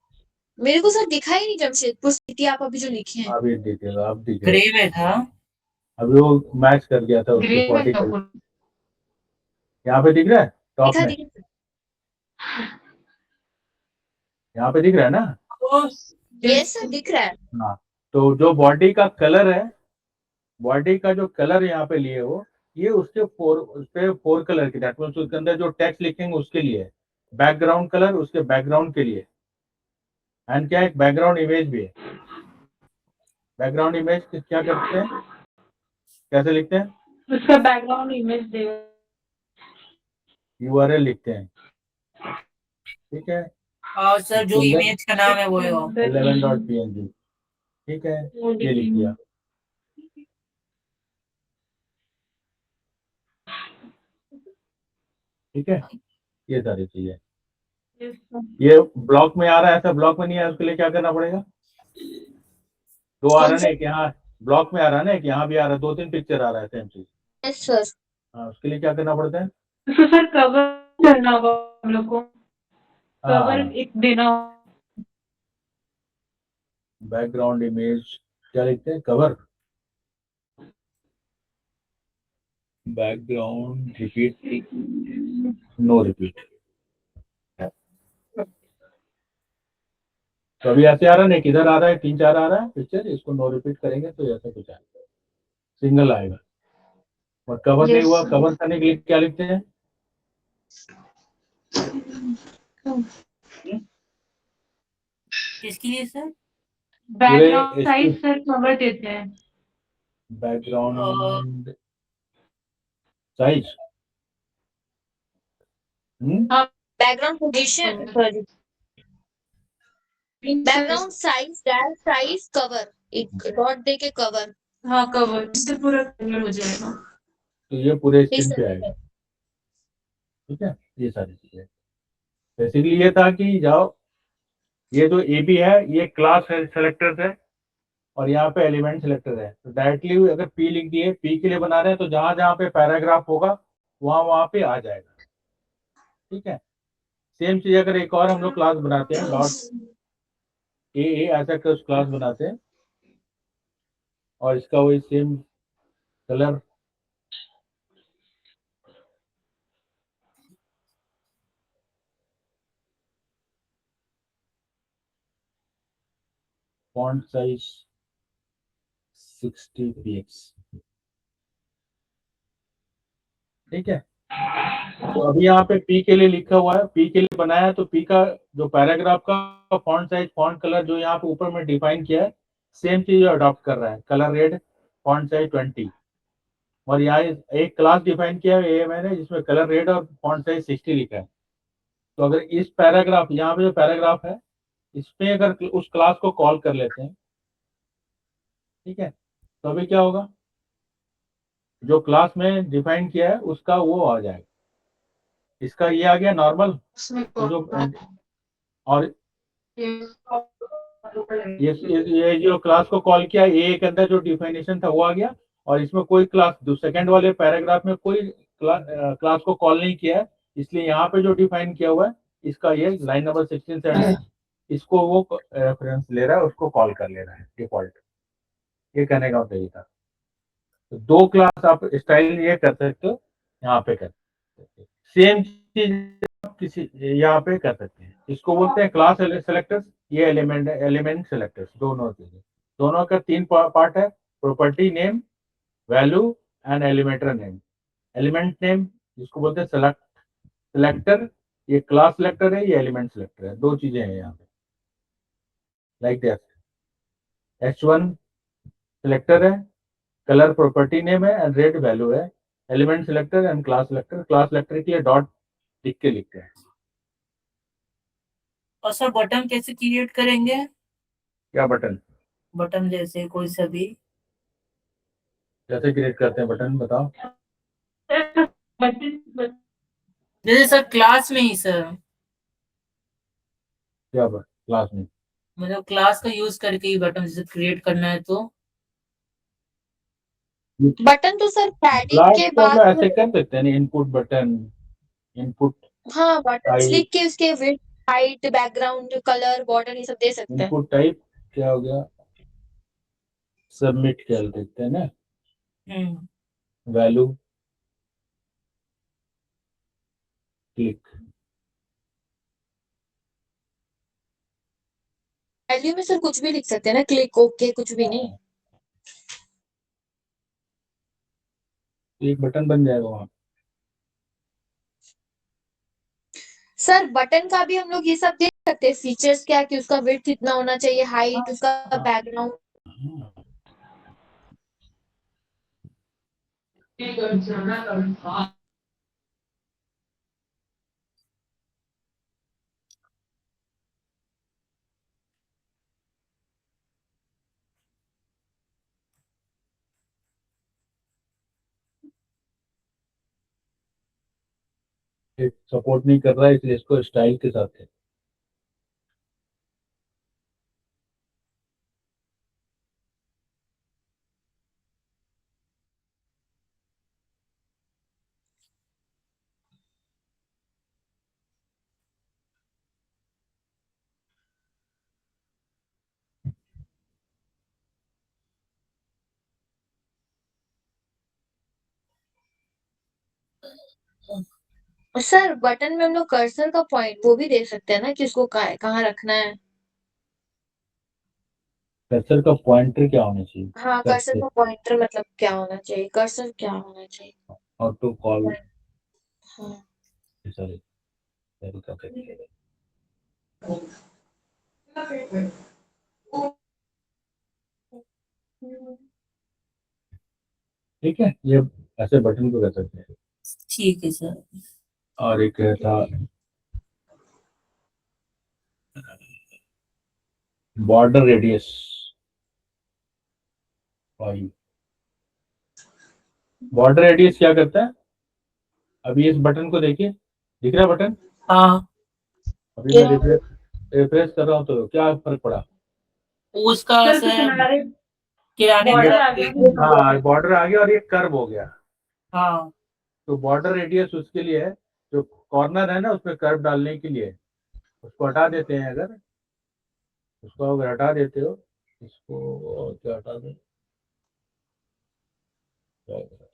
मेरे को सर दिखा ही नहीं जमशेदपुर सिटी आप अभी जो लिखे हैं। अभी दिखेगा, अब दिखेगा। ग्रे में था. अभी वो मैच कर गया था उसके ग्रीन बॉडी में कलर। यहाँ पे दिख रहा है टॉप दिखा में, दिखा। यहाँ पे दिख रहा है ना। यस सर दिख रहा है। हाँ, तो जो बॉडी का कलर है बॉडी का जो कलर यहाँ पे लिए हो, ये उसके उस पे 4 कलर की, दैट मीन्स उसके अंदर जो टेक्स्ट लिखेंगे उसके लिए है, बैकग्राउंड कलर उसके बैकग्राउंड के लिए, एंड क्या एक बैकग्राउंड इमेज भी है। बैकग्राउंड इमेज क्या करते हैं, कैसे लिखते हैं, उसका बैकग्राउंड इमेज देगा। URL लिखते हैं, ठीक है। और सर जो उसके अंदर इमेज का नाम है वो है 11.png, ठीक है, ये लिख दिया। ठीक है, ये सारी चीजें। ये ब्लॉक में आ रहा है, ऐसा ब्लॉक में नहीं है, उसके लिए क्या करना पड़ेगा, 2 आ रहा है ना, एक यहाँ ब्लॉक में आ रहा है ना, एक यहाँ भी आ रहा है, 2-3 पिक्चर आ रहा है सेम चीज। Yes sir. हाँ, उसके लिए क्या करना पड़ता है, उसको सर कवर करना होगा हम लोग को, कवर हाँ, एक देना होगा। बैकग्राउंड इमेज क्या लिखते हैं, cover, background repeat, no repeat. तो अभी ऐसे आ रहा है ना, किधर आ रहा है, 3-4 आ रहा है पिक्चर, इसको नो रिपीट करेंगे तो ऐसा कुछ आएगा, सिंगल आएगा। और कवर नहीं हुआ, कवर करने के लिए क्या लिखते हैं, किसके लिए sir? Background size sir cover देते हैं। Background size, background position, sorry, background size, dash size, cover, एक डॉट दे के कवर। हाँ कवर, इससे पूरा कवर हो जाएगा। तो ये पूरे ठीक स्क्रीन पे है। आएगा, ठीक है। ये सारी चीजें बेसिकली ये था कि जाओ, ये जो AB है ये क्लास सेलेक्टर है, और यहाँ पे एलिमेंट सिलेक्टर है। तो डायरेक्टली अगर P लिख दिए, P के लिए बना रहे हैं, तो जहां जहां पे पैराग्राफ होगा वहां वहां पे आ जाएगा, ठीक है। सेम चीज अगर एक और हम लोग क्लास बनाते हैं, डॉट AA ऐसा कुछ क्लास बनाते हैं, और इसका वही same colour, font size 60 px, ठीक है। तो अभी यहाँ पे P के लिए लिखा हुआ है, P के लिए बनाया है, तो P का जो पैराग्राफ का फॉन्ट साइज, फॉन्ट कलर जो यहाँ पे ऊपर में डिफाइन किया है, सेम चीज अडॉप्ट कर रहा है, कलर रेड, फॉन्ट साइज 20। और यहाँ एक क्लास डिफाइन किया है AMN है, जिसमें कलर रेड और फॉन्ट साइज 60 लिखा है। तो अगर इस पैराग्राफ, यहाँ पे जो पैराग्राफ है, इसमें अगर उस क्लास को कॉल कर लेते हैं, ठीक है, तो अभी क्या होगा, जो क्लास में डिफाइन किया है उसका वो आ जाएगा, इसका ये आ गया नॉर्मल, तो जो और ये जो क्लास को कॉल किया, ए के अंदर जो डिफिनेशन था वो आ गया, और इसमें कोई क्लास, जो सेकंड वाले पैराग्राफ में कोई क्लास को कॉल नहीं किया है, इसलिए यहाँ पे जो डिफाइन किया हुआ है, इसका ये लाइन नंबर 16 से 18, इसको वो रेफरेंस ले रहा है, उसको कॉल कर ले रहा है डिफॉल्ट। ये कहने का मतलब ये था। तो 2 क्लास आप स्टाइल ये कर सकते हो, यहाँ पे कर सकते हो, सेम चीज किसी यहाँ पे कर सकते हैं। इसको बोलते हैं क्लास सेलेक्टर्स, ये एलिमेंट सेलेक्टर्स, दोनों चीजें, दोनों का 3 पार्ट है, property name, value and Elementor name. Element name जिसको बोलते हैं सेलेक्टर, ये क्लास सेलेक्टर है, ये एलिमेंट सेलेक्टर है, 2 चीजें हैं यहाँ पे, लाइक दैट। H1 सेलेक्टर है, कलर प्रॉपर्टी नेम है, एंड रेड वैल्यू है, element selector and class selector. Class selector के लिए डॉट लिख के लिखते हैं। और सर बटन कैसे क्रिएट करेंगे? क्या बटन? बटन जैसे कोई सा भी। कैसे क्रिएट करते हैं बटन, बताओ। जैसे सर क्लास में ही सर, क्या क्लास में? मतलब क्लास का यूज करके ही बटन जैसे क्रिएट करना है तो। बटन तो सर पैडिंग क्लास के को हम बाद, ऐसे कर सकते हैं, इनपुट बटन, इनपुट हाँ बटन टाइप, लिख के उसके width, height, background colour, border, ये सब दे सकते हैं। इनपुट टाइप क्या हो गया, सबमिट कर देते हैं ना, वैल्यू, क्लिक। वैल्यू में सर कुछ भी लिख सकते हैं ना, क्लिक, ओके, कुछ भी नहीं। तो एक बटन बन जाएगा वहाँ। सर बटन का भी हम लोग ये सब देख सकते हैं फीचर्स क्या, कि उसका विड्थ इतना होना चाहिए, हाइट, उसका बैकग्राउंड। सपोर्ट नहीं कर रहा है इसलिए इसको स्टाइल के साथ है। सर बटन में हम लोग कर्सर का पॉइंट वो भी देख सकते हैं ना, कि उसको कहाँ रखना है। कर्सर का पॉइंटर क्या होना चाहिए? हाँ, कर्सर का पॉइंटर मतलब क्या होना चाहिए, कर्सर क्या होना चाहिए। ऑटो कॉल हाँ। सॉरी तरीका करिए। ठीक है, ये ऐसे बटन को कर सकते हैं। ठीक है सर। और एक था बॉर्डर रेडियस 5। बॉर्डर रेडियस क्या करता है? अभी इस बटन को देखिए, दिख रहा है बटन? हाँ, अभी मैं रिफ्रेश कर रहा हूँ तो क्या फर्क पड़ा? उसका सर सर किनारे किराने बॉर्डर तरफ आ गया। हाँ, बॉर्डर आ गया और ये कर्व हो गया। हाँ, तो बॉर्डर रेडियस उसके लिए है, जो कॉर्नर है ना उसमें कर्व डालने के लिए। उसको हटा देते हैं, अगर उसको अगर हटा देते हो इसको, और क्या हटा दें,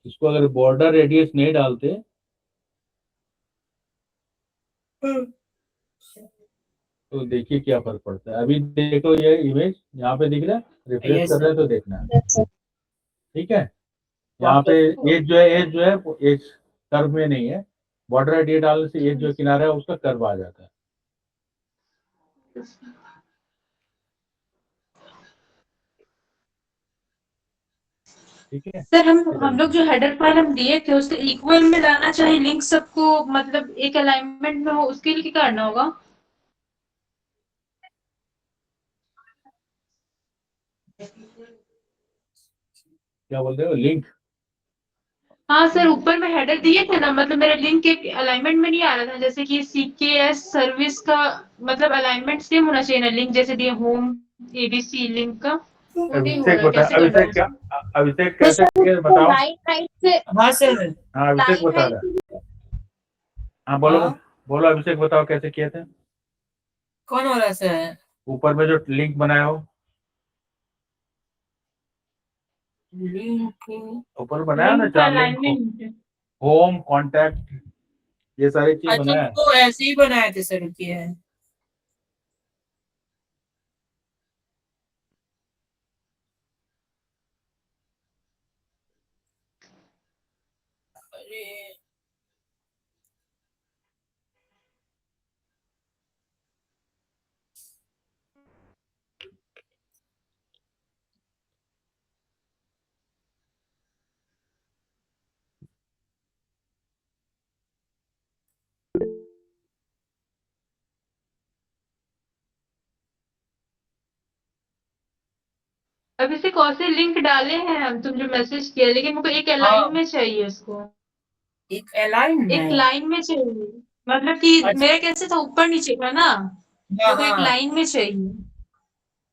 इसको अगर बॉर्डर रेडियस नहीं डालते तो देखिए क्या फर्क पड़ता है। अभी देखो ये इमेज यहाँ पे दिख रहा है, रिफ्रेश यस कर रहे सर। हैं तो देखना है। ठीक है, यहाँ पे एज जो है वो एज कर्व में नहीं है। बॉर्डर रेडियस डालने से एज जो किनारा है उसका कर्व आ जाता है। ठीक है, सर हम लोग जो हेडर फाइल हम दिए थे उसके इक्वल में लाना चाहिए लिंक सबको, मतलब एक अलाइनमेंट में हो, उसके लिए क्या करना होगा? क्या बोल रहे हो, लिंक? हाँ सर, ऊपर में हेडर दिए थे ना, मतलब मेरा लिंक एक अलाइनमेंट में नहीं आ रहा था, जैसे कि CKS सर्विस का मतलब अलाइनमेंट सेम होना चाहिए ना, लिंक जैसे दिए होम ABC लिंक का, वो नहीं हो अभिषेक रहा, बता, कैसे करना है? अभिषेक तो कैसे सर किए उसको बताओ। राइट राइट से, हाँ सर। हाँ अभिषेक लाइन बता रहा है। हाइट। हाँ बोलो, हाँ, बोलो अभिषेक, बताओ कैसे किए थे। कौन हो रहा है सर? ऊपर में जो लिंक बनाया हो, लिंक। ऊपर बनाया ना लिंक का 4 लिंक, अलाइनमेंट। होम, कॉन्टैक्ट, ये सारी चीज अच्छा, बनाया है। तो ऐसे ही बनाए थे सर, रुकिए है। अरे, अभी से कौन से लिंक डाले हैं हम, तुम जो मैसेज किया, लेकिन मुझको एक हाँ, लाइन में चाहिए उसको, एक अलाइन एक में। लाइन में चाहिए, मतलब कि अच्छा, मेरा कैसे था, ऊपर नीचे था ना, हाँ मेरे को एक हाँ। लाइन में चाहिए,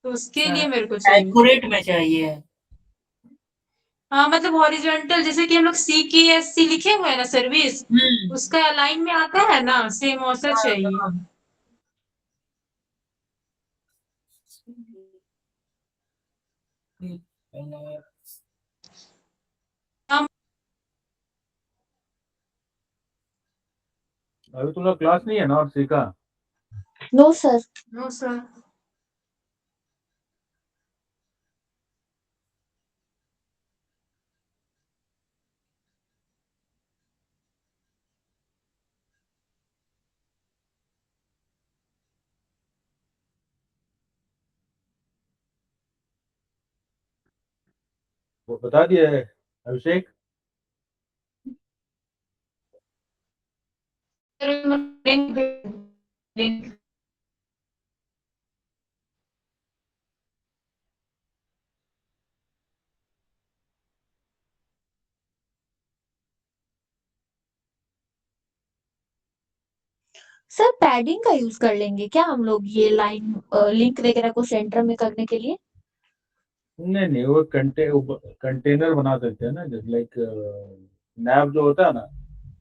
तो उसके अच्छा, लिए मेरे को चाहिए। एक्यूरेट में चाहिए। हाँ, मतलब हॉरिजॉन्टल, जैसे कि हम लोग CKSC लिखे हुए हैं ना सर्विस, हम्म। उसका लाइन में आता है ना, सेम वैसा हाँ चाहिए। हाँ। हम अभी तुम लोग क्लास नहीं है ना और सीखा? No sir. No sir. वो बता दिया है अभिषेक। लिंक सर पैडिंग का यूज कर लेंगे क्या हम लोग ये लाइन लिंक वगैरह को सेंटर में करने के लिए? नहीं नहीं, वो कंटेनर बना सकते हैं ना, जैसे लाइक नैव जो होता है ना।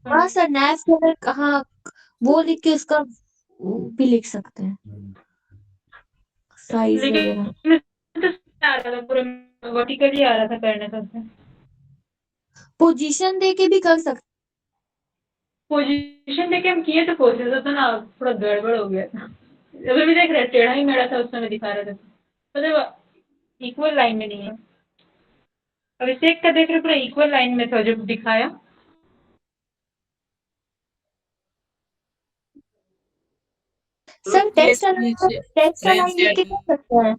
हाँ सर, नैव कलर कहाँ, वो लिख के उसका वो भी लिख सकते हैं साइज वगैरह। लेकिन तो आ रहा था पूरा वर्टिकली आ रहा था करने का उसमें। पोजीशन दे के भी कर सकते। पोजीशन देके हम किए थे कोशिश, तो ना थोड़ा गड़बड़ हो गया था। अभी भी देख रहे टेढ़ा ही मेढ़ा था उस समय दिखा रहा था, मतलब इक्वल लाइन में नहीं है। अभिषेक का देख रहे पूरा इक्वल लाइन में था जो दिखाया। सर टेक्स्ट नीचे फ्रेम अलाइन लिख से के कर सकते हैं।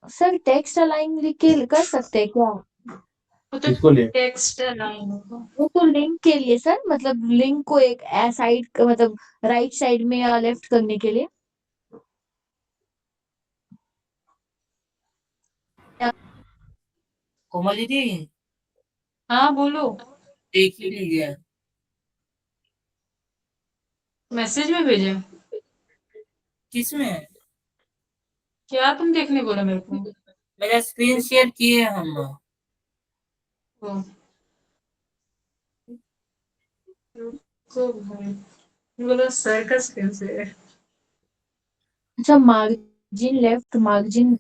सर टेक्स्ट अलाइन लिख के कर सकते हैं क्या? वो तो किसको लिए? टेक्स्ट लाइन होगा। वो तो लिंक के लिए सर, मतलब लिंक को एक साइड मतलब राइट साइड में या लेफ्ट करने के लिए। कोमल दीदी हाँ बोलो। देख ही लीजिए। मैसेज में भेजा? किसमें? क्या तुम देखने बोला मेरे को? मेरा स्क्रीन शेयर किए हम। ओ, रुको भाई, बोला सर का स्क्रीन से। अच्छा, मार्जिन लेफ्ट और मार्जिन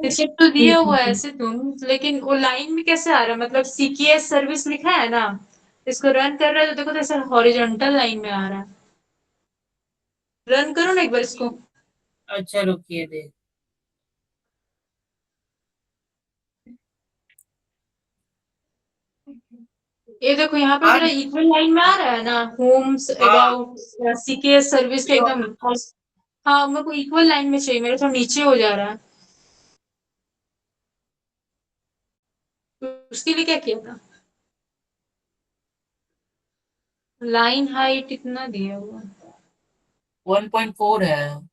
स्टेप तो दिया हुआ है ऐसे तुम, लेकिन वो लाइन में कैसे आ रहा है? मतलब सीकेएस सर्विस लिखा है ना, इसको रन कर रहा है तो देखो तो ऐसा हॉरिजॉन्टल लाइन में आ रहा है। रन करो ना एक बार इसको। अच्छा रुकिए दे। ये देखो यहाँ पे मेरा आज इक्वल लाइन में आ रहा है ना, होम्स हाँ अबाउट सीकेएस सर्विस का ये एकदम। हाँ मेरे को इक्वल लाइन में चाहिए, मेरा थोड़ा नीचे हो जा रहा है, तो उसके लिए क्या किया था? लाइन हाइट इतना दिया हुआ। 1.4 है।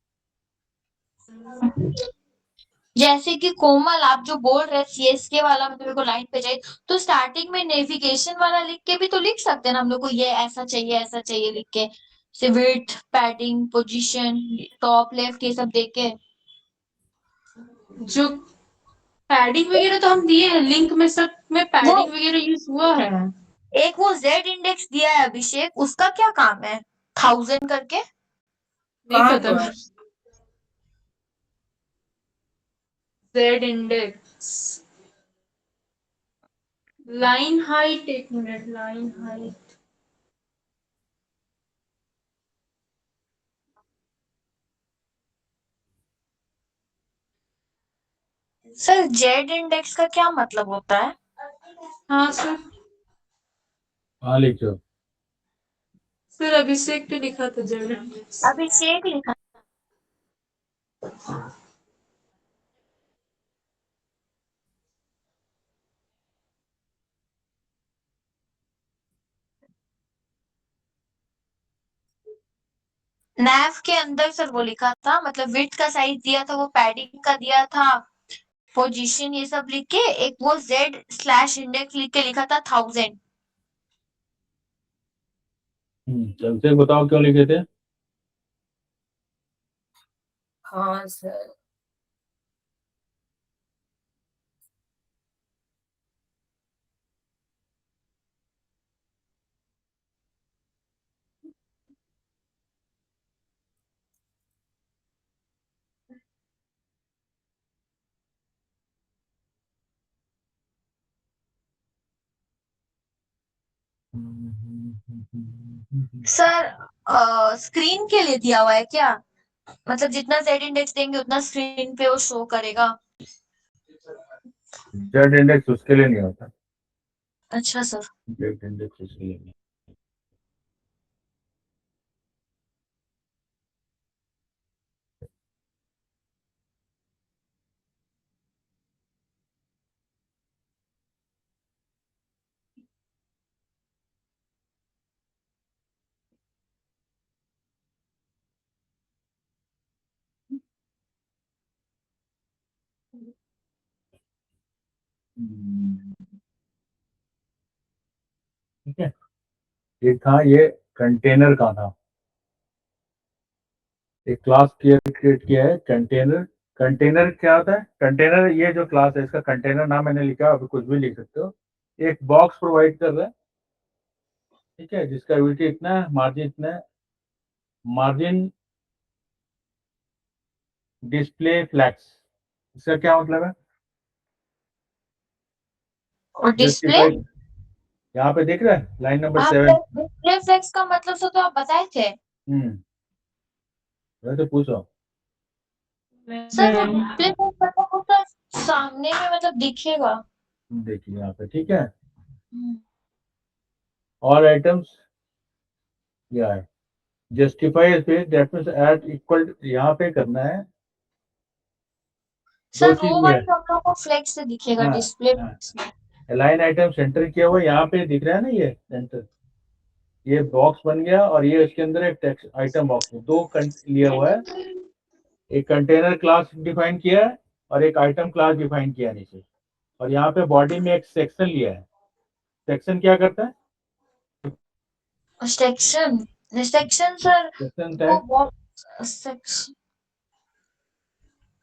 जैसे कि कोमल आप जो बोल रहे हैं सीएसके वाला मतलब मेरे को लाइन पे चाहिए, तो स्टार्टिंग में नेविगेशन वाला लिख के भी तो लिख सकते हैं ना हम लोग को, ये ऐसा चाहिए लिख के, से width padding position top left ये सब देख के। जो पैडिंग वगैरह तो हम दिए हैं लिंक में, सब में वो पैडिंग वगैरह यूज हुआ है। एक वो जेड इंडेक्स दिया है अभिषेक, उसका क्या काम है 1000 करके? नहीं कहाँ पता। पर? जेड इंडेक्स लाइन हाइट, एक minute, line height sir Z index का क्या मतलब होता है? हाँ सर। हाँ लिखो। सर अभिषेक पे लिखा था जेड इंडेक्स। अभिषेक लिखा। नैव के अंदर सर वो लिखा था, मतलब विड्थ का साइज दिया था, वो पैडिंग का दिया था, पोजीशन ये सब लिख के एक वो जेड स्लैश इंडेक्स लिख के लिखा था 1000। चलते बताओ क्यों लिखे थे? हाँ सर। सर स्क्रीन के लिए दिया हुआ है क्या? मतलब जितना जेड इंडेक्स देंगे उतना स्क्रीन पे वो शो करेगा? जेड इंडेक्स उसके लिए नहीं होता। अच्छा सर। जेड इंडेक्स उसके लिए नहीं। ठीक है, ये था, ये कंटेनर का था। एक क्लास क्रिएट किया है कंटेनर। कंटेनर क्या होता है? कंटेनर, ये जो क्लास है इसका कंटेनर नाम मैंने लिखा, अभी कुछ भी लिख सकते हो। एक बॉक्स प्रोवाइड कर रहा है, ठीक है, जिसका यूनिटी इतना है, मार्जिन इतना है, मार्जिन डिस्प्ले फ्लैक्स। इसका क्या मतलब है? और डिस्प्ले, जस्टिफाइड, यहाँ पे दिख रहा है लाइन नंबर आप 7। डिस्प्ले फ्लेक्स का मतलब तो आप बताए थे मैं तो पूछ रहा हूँ। सर। वो डिस्प्ले फ्लेक्स मतलब वो तो सामने में मतलब दिखेगा। देखिए यहाँ पे, ठीक है। हम्म। और आइटम्स क्या है? Justify space, that means at equal, यहाँ पे करना है। सर दो चीज वो ये है। वाले हम लोग को फ्लेक्स से दिखेगा हाँ, डिस्प्ले हाँ। फ्लेक्स में। लाइन आइटम सेंटर किया हुआ, यहाँ पे दिख रहा है ना, ये सेंटर, ये बॉक्स बन गया, और ये उसके अंदर एक टेक्स्ट आइटम बॉक्स में दो लिया हुआ है। एक कंटेनर क्लास डिफाइन किया है और एक आइटम क्लास डिफाइन किया है नीचे, और यहाँ पे बॉडी में एक सेक्शन लिया है। सेक्शन क्या करता है? सेक्शन, सेक्शन सर सेक्शन वो टैग, बहुत सेक्शन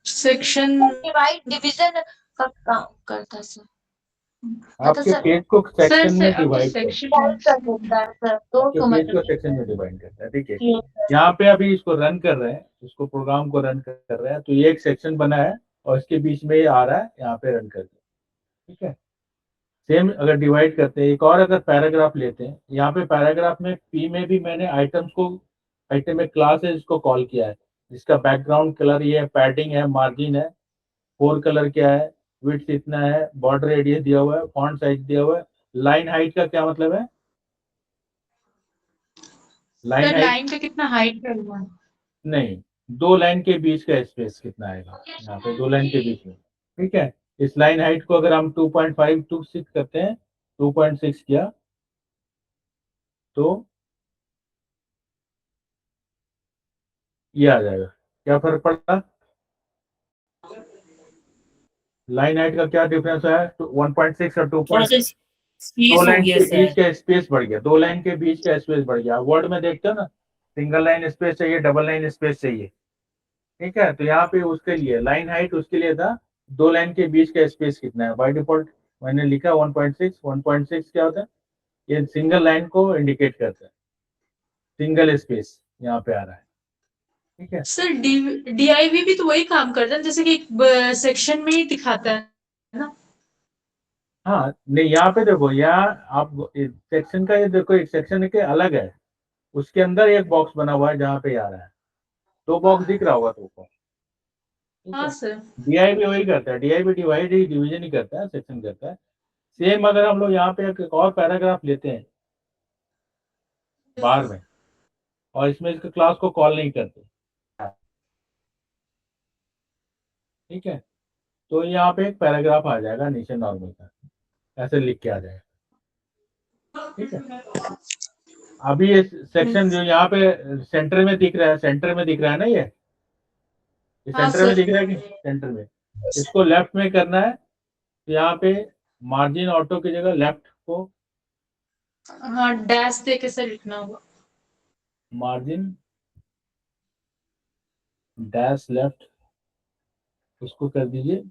सेक्शन डिवाइड डिवीजन का काम करता है सर। मतलब आपके सर पेज को सर सेक्शन से में आपको डिवाइड कर, सेक्शन डिवाइड कर देता है सर, तो आपके समझ पेज को सेक्शन में डिवाइड करता है, ठीक है। यहाँ पे अभी इसको रन कर रहे हैं, इसको प्रोग्राम को रन कर रहे हैं, तो ये एक सेक्शन बना है और इसके बीच में ये आ रहा है, यहाँ पे रन करके, ठीक है। सेम अगर डिवाइड करते हैं, एक और अगर पैराग्राफ लेते हैं, यहाँ पे पैराग्राफ में पी में भी मैंने आइटम्स को, आइटम में क्लास है जिसको कॉल किया है, जिसका बैकग्राउंड कलर ये है, पैडिंग है, मार्जिन है, फोर कलर क्या है, विड्थ इतना है, बॉर्डर एरिया दिया हुआ है, फॉन्ट साइज दिया हुआ है। लाइन हाइट का क्या मतलब है? लाइन सर हाइट लाइन पे कितना हाइट करना है? नहीं, दो लाइन के बीच का स्पेस कितना आएगा, यहाँ पे दो लाइन के बीच में, ठीक है। इस लाइन हाइट को अगर हम 2.526 करते हैं, 2.6 किया तो ये आ जाएगा। क्या फर्क पड़ता? लाइन हाइट का क्या डिफरेंस है? 1.6 और 2. थोड़ा सा दो स्पेस हो लाइन गया के बीच सर। का स्पेस बढ़ गया, दो लाइन के बीच का स्पेस बढ़ गया। वर्ड में देखते हो ना, सिंगल लाइन स्पेस चाहिए, डबल लाइन स्पेस चाहिए, ठीक है। तो यहाँ पे उसके लिए लाइन हाइट उसके लिए था, दो लाइन के बीच का स्पेस कितना है। बाय डिफॉल्ट मैंने लिखा 1.6। 1.6 क्या होता है? ये सिंगल लाइन को इंडिकेट करता है, सिंगल स्पेस यहाँ पे आ रहा है, ठीक है। सर डीआईवी भी तो वही काम करता है, जैसे कि एक सेक्शन में ही दिखाता है ना। हाँ नहीं, यहाँ पे देखो, यहाँ आप सेक्शन का, ये देखो एक सेक्शन के अलग है, उसके अंदर एक बॉक्स बना हुआ है जहाँ पे आ रहा है, दो बॉक्स दिख रहा होगा तुमको, ठीक हाँ है। सर। डीआईबी वही करता है, डीआईबी डिवाइड ही, डिवीजन ही करता है, सेक्शन करता है। सेम अगर हम लोग यहाँ पे एक और पैराग्राफ लेते हैं बार में, और इसमें इसके क्लास को कॉल नहीं करते, ठीक है, तो यहाँ पे एक पैराग्राफ आ जाएगा नीचे नॉर्मल का, ऐसे लिख के आ जाएगा, ठीक है। अभी ये सेक्शन जो यहाँ पे सेंटर में दिख रहा है, सेंटर में दिख रहा है ना, ये हाँ सेंटर में सर। दिख रहा है कि सेंटर में? इसको लेफ्ट में करना है, तो यहाँ पे मार्जिन ऑटो की जगह लेफ्ट को, हाँ डैश दे के सर लिखना होगा। मार्जिन डैश लेफ्ट, उसको कर दीजिए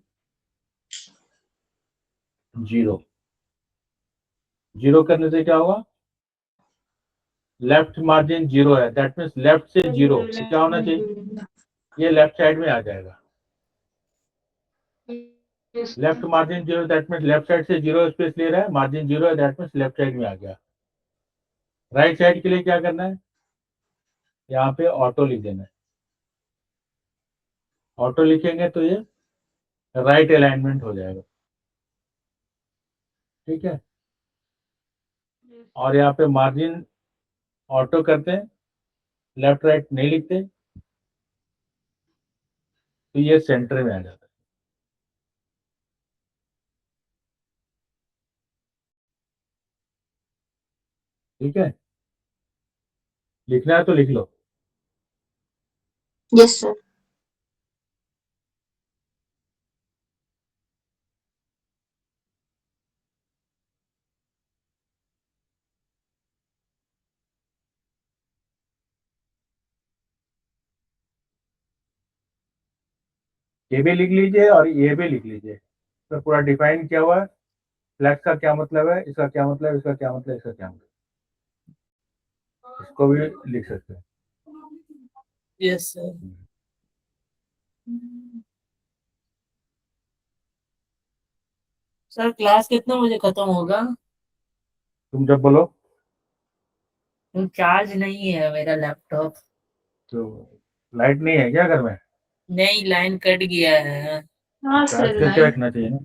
0। 0 करने से क्या होगा? लेफ्ट मार्जिन 0 है, दैट मीन्स लेफ्ट से 0, तो क्या होना चाहिए? ये लेफ्ट साइड में आ जाएगा। Left margin 0, that means left side से 0 स्पेस ले रहा है, मार्जिन 0 है, दैट मीन्स लेफ्ट साइड में आ गया। राइट साइड के लिए क्या करना है? यहाँ पे ऑटो लिख देना है। ऑटो लिखेंगे तो ये राइट अलाइनमेंट हो जाएगा, ठीक है। और यहाँ पे मार्जिन ऑटो करते हैं, लेफ्ट राइट नहीं लिखते, तो ये सेंटर में आ जाता है, ठीक है। लिखना है तो लिख लो। Yes sir. ये भी लिख लीजिए और ये भी लिख लीजिए, तो पूरा डिफाइन किया हुआ है। फ्लैक्स का क्या मतलब है, इसका क्या मतलब है, इसका क्या मतलब है, इसका क्या मतलब है। इसको भी लिख सकते हैं। Yes sir. सर क्लास कितने बजे खत्म होगा? तुम जब बोलो। चार्ज नहीं है मेरा लैपटॉप। तो लाइट नहीं है क्या घर में? नहीं, लाइन कट गया है। हाँ चार्ज सर करके लाइन रखना चाहिए ना।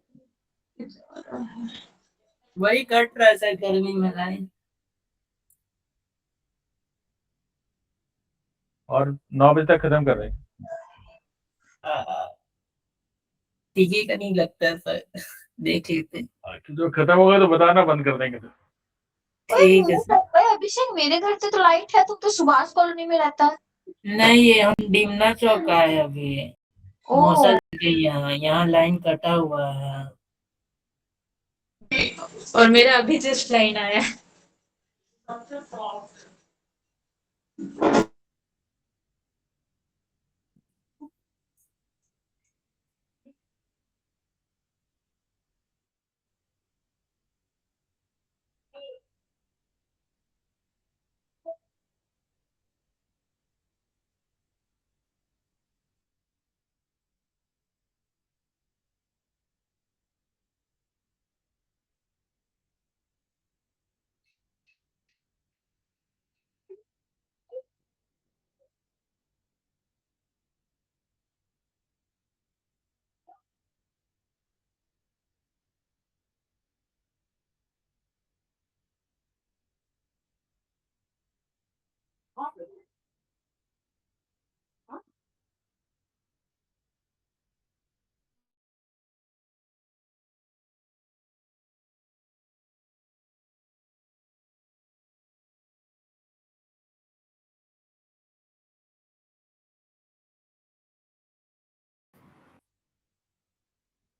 वही कट रहा है सर, गर्मी में लाइन। और 9 बजे तक खत्म कर रहे हैं। टीके का नहीं लगता है सर। देख लेते हैं। तो जो खत्म होगा तो बताना, बंद कर देंगे। तो ठीक है सर। ओए अभिषेक, मेरे घर से तो लाइट है, तुम तो सुभाष कॉलोनी में रहता है। नहीं, ये हम डिमना चौक आए अभी। ओ, मौसल के यहाँ यहाँ लाइन कटा हुआ है। और मेरा अभी जस्ट लाइन आया।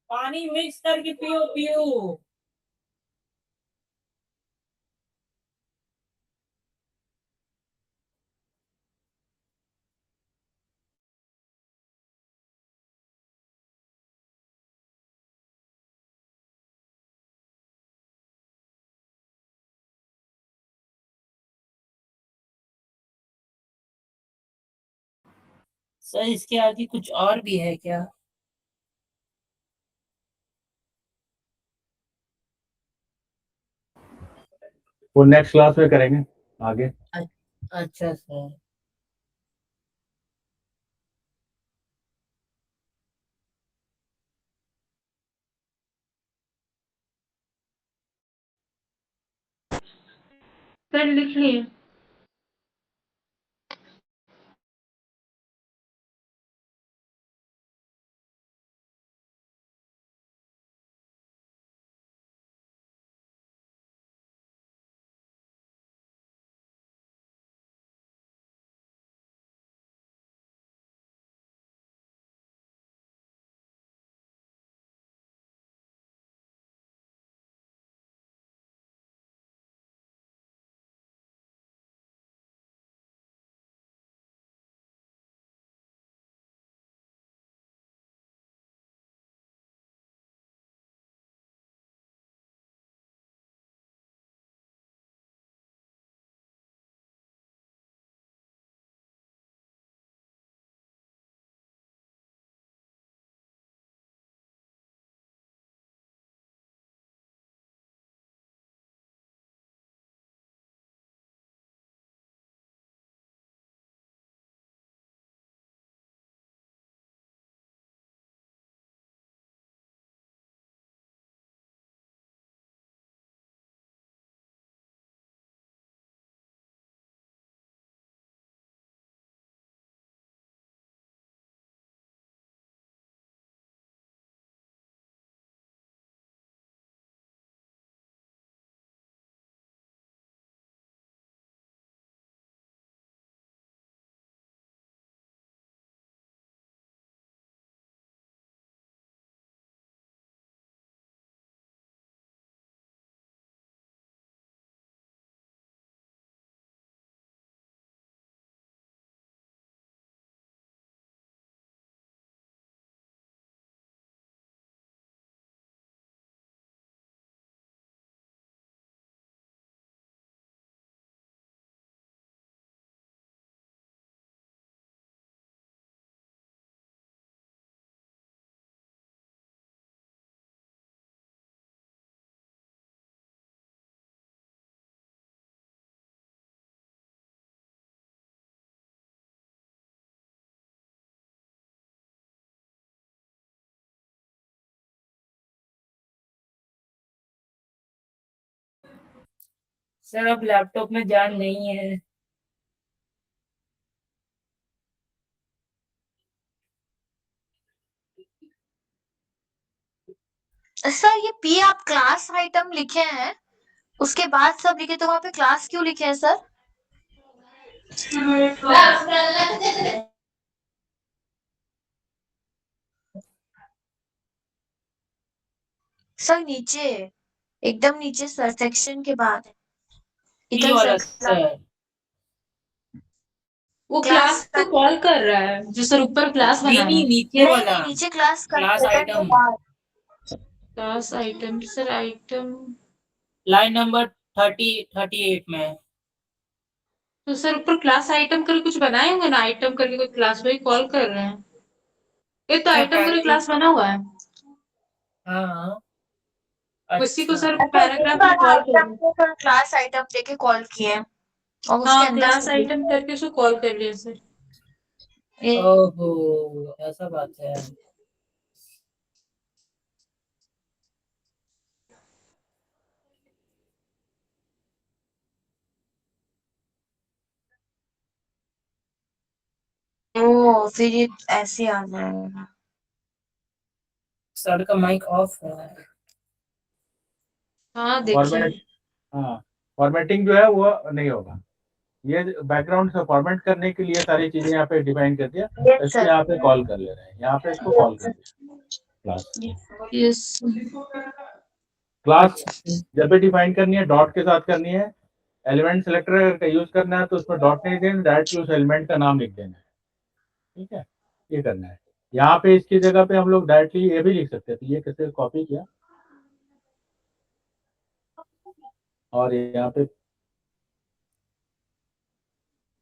पानी मिक्स करके पियो पियो। सर इसके आगे कुछ और भी है क्या? वो नेक्स्ट क्लास में करेंगे आगे। अच्छा सर। सर लिख लिए। सर अब लैपटॉप में जान नहीं है। सर ये पी आप क्लास आइटम लिखे हैं, उसके बाद सब लिखे, तो वहाँ पे क्लास क्यों लिखे हैं सर? सर नीचे, एकदम नीचे सर, सेक्शन के बाद पी इधर वाला सर, सर। वो क्लास क्लास तो कॉल कर रहा है जो सर ऊपर क्लास बना नहीं है। नीचे नहीं वाला नहीं, नीचे क्लास क्लास कंटेंट के आइटम, बाद। Class item sir, item line number 38 में। तो सर ऊपर क्लास आइटम करके कुछ बनाए होंगे ना, आइटम करके कोई क्लास वही कॉल कर रहे हैं। ये तो सर आइटम करके पहले, क्लास बना हुआ है, हाँ उसी को अच्छा। सर अच्छा, ये पैराग्राफ में वाला कॉल कर रहे आइटम हैं। को सर क्लास आइटम देके कॉल किए हैं, और उसके हाँ, अंदर क्लास से आइटम करके उसको कॉल कर लिया सर। ये ओहो ऐसा बात है। ओ, फिर ये ऐसे आ जाएगा। सर का माइक ऑफ है। हाँ देखिए, फॉर्मेट, हाँ फॉर्मेटिंग जो है वो नहीं होगा। ये बैकग्राउंड से फॉर्मेट करने के लिए सारी चीजें यहाँ पे डिफाइन कर दिया, यस इसको सर, यहाँ पे कॉल कर ले रहे हैं, यहाँ पे इसको कॉल कर दिया क्लास। यस क्लास जब भी डिफाइन करनी है डॉट के साथ करनी है। एलिमेंट सेलेक्टर का यूज करना है तो उसमें डॉट नहीं देना, डायरेक्टली उस एलिमेंट का नाम लिख देना है। ठीक है, ये करना है। यहाँ पे इसकी जगह पे हम लोग डायरेक्टली ये भी लिख सकते हैं, तो ये कैसे कॉपी किया और यहाँ पे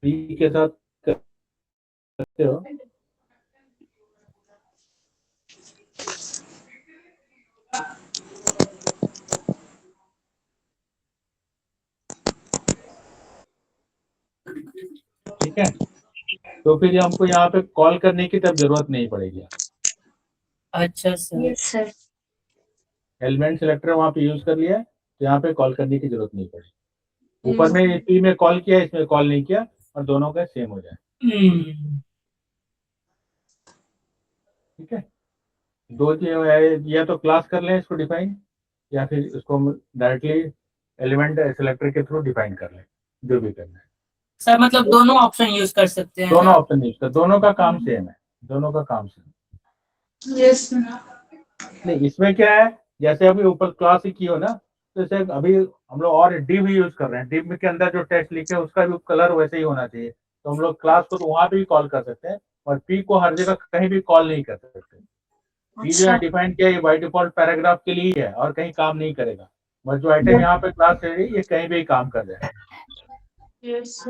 पी के साथ करते हो। ठीक है, तो फिर हमको यहाँ पे कॉल करने की तब जरूरत नहीं पड़ेगी। अच्छा sir. Yes sir, element selector वहाँ पे यूज कर लिया है, तो यहाँ पे कॉल करने की जरूरत नहीं पड़ेगी। ऊपर में पी में कॉल किया, इसमें कॉल नहीं किया, और दोनों का सेम हो जाए। ठीक है, दो चीज, या तो क्लास कर लें इसको डिफाइन, या फिर इसको डायरेक्टली एलिमेंट सेलेक्टर के थ्रू डिफाइन कर लें, जो भी करना है। सर मतलब दोनों ऑप्शन यूज कर सकते हैं दोनों ना? ऑप्शन यूज कर, दोनों का काम सेम है, दोनों का काम सेम। यस नहीं, इसमें क्या है, जैसे अभी ऊपर क्लास ही की हो ना, तो जैसे अभी हम लोग और डिव यूज कर रहे हैं, डिव के अंदर जो टेक्स्ट लिखे उसका भी कलर वैसे ही होना चाहिए, तो हम लोग क्लास को तो वहां भी कॉल कर सकते हैं, और पी को हर जगह कहीं भी कॉल नहीं कर सकते। पी जो है डिफाइन किया, ये बाय डिफॉल्ट पैराग्राफ के लिए ही है और कहीं काम नहीं करेगा, बस जो आइटम यहाँ पे क्लास है ये कहीं भी काम कर जाएगा। यस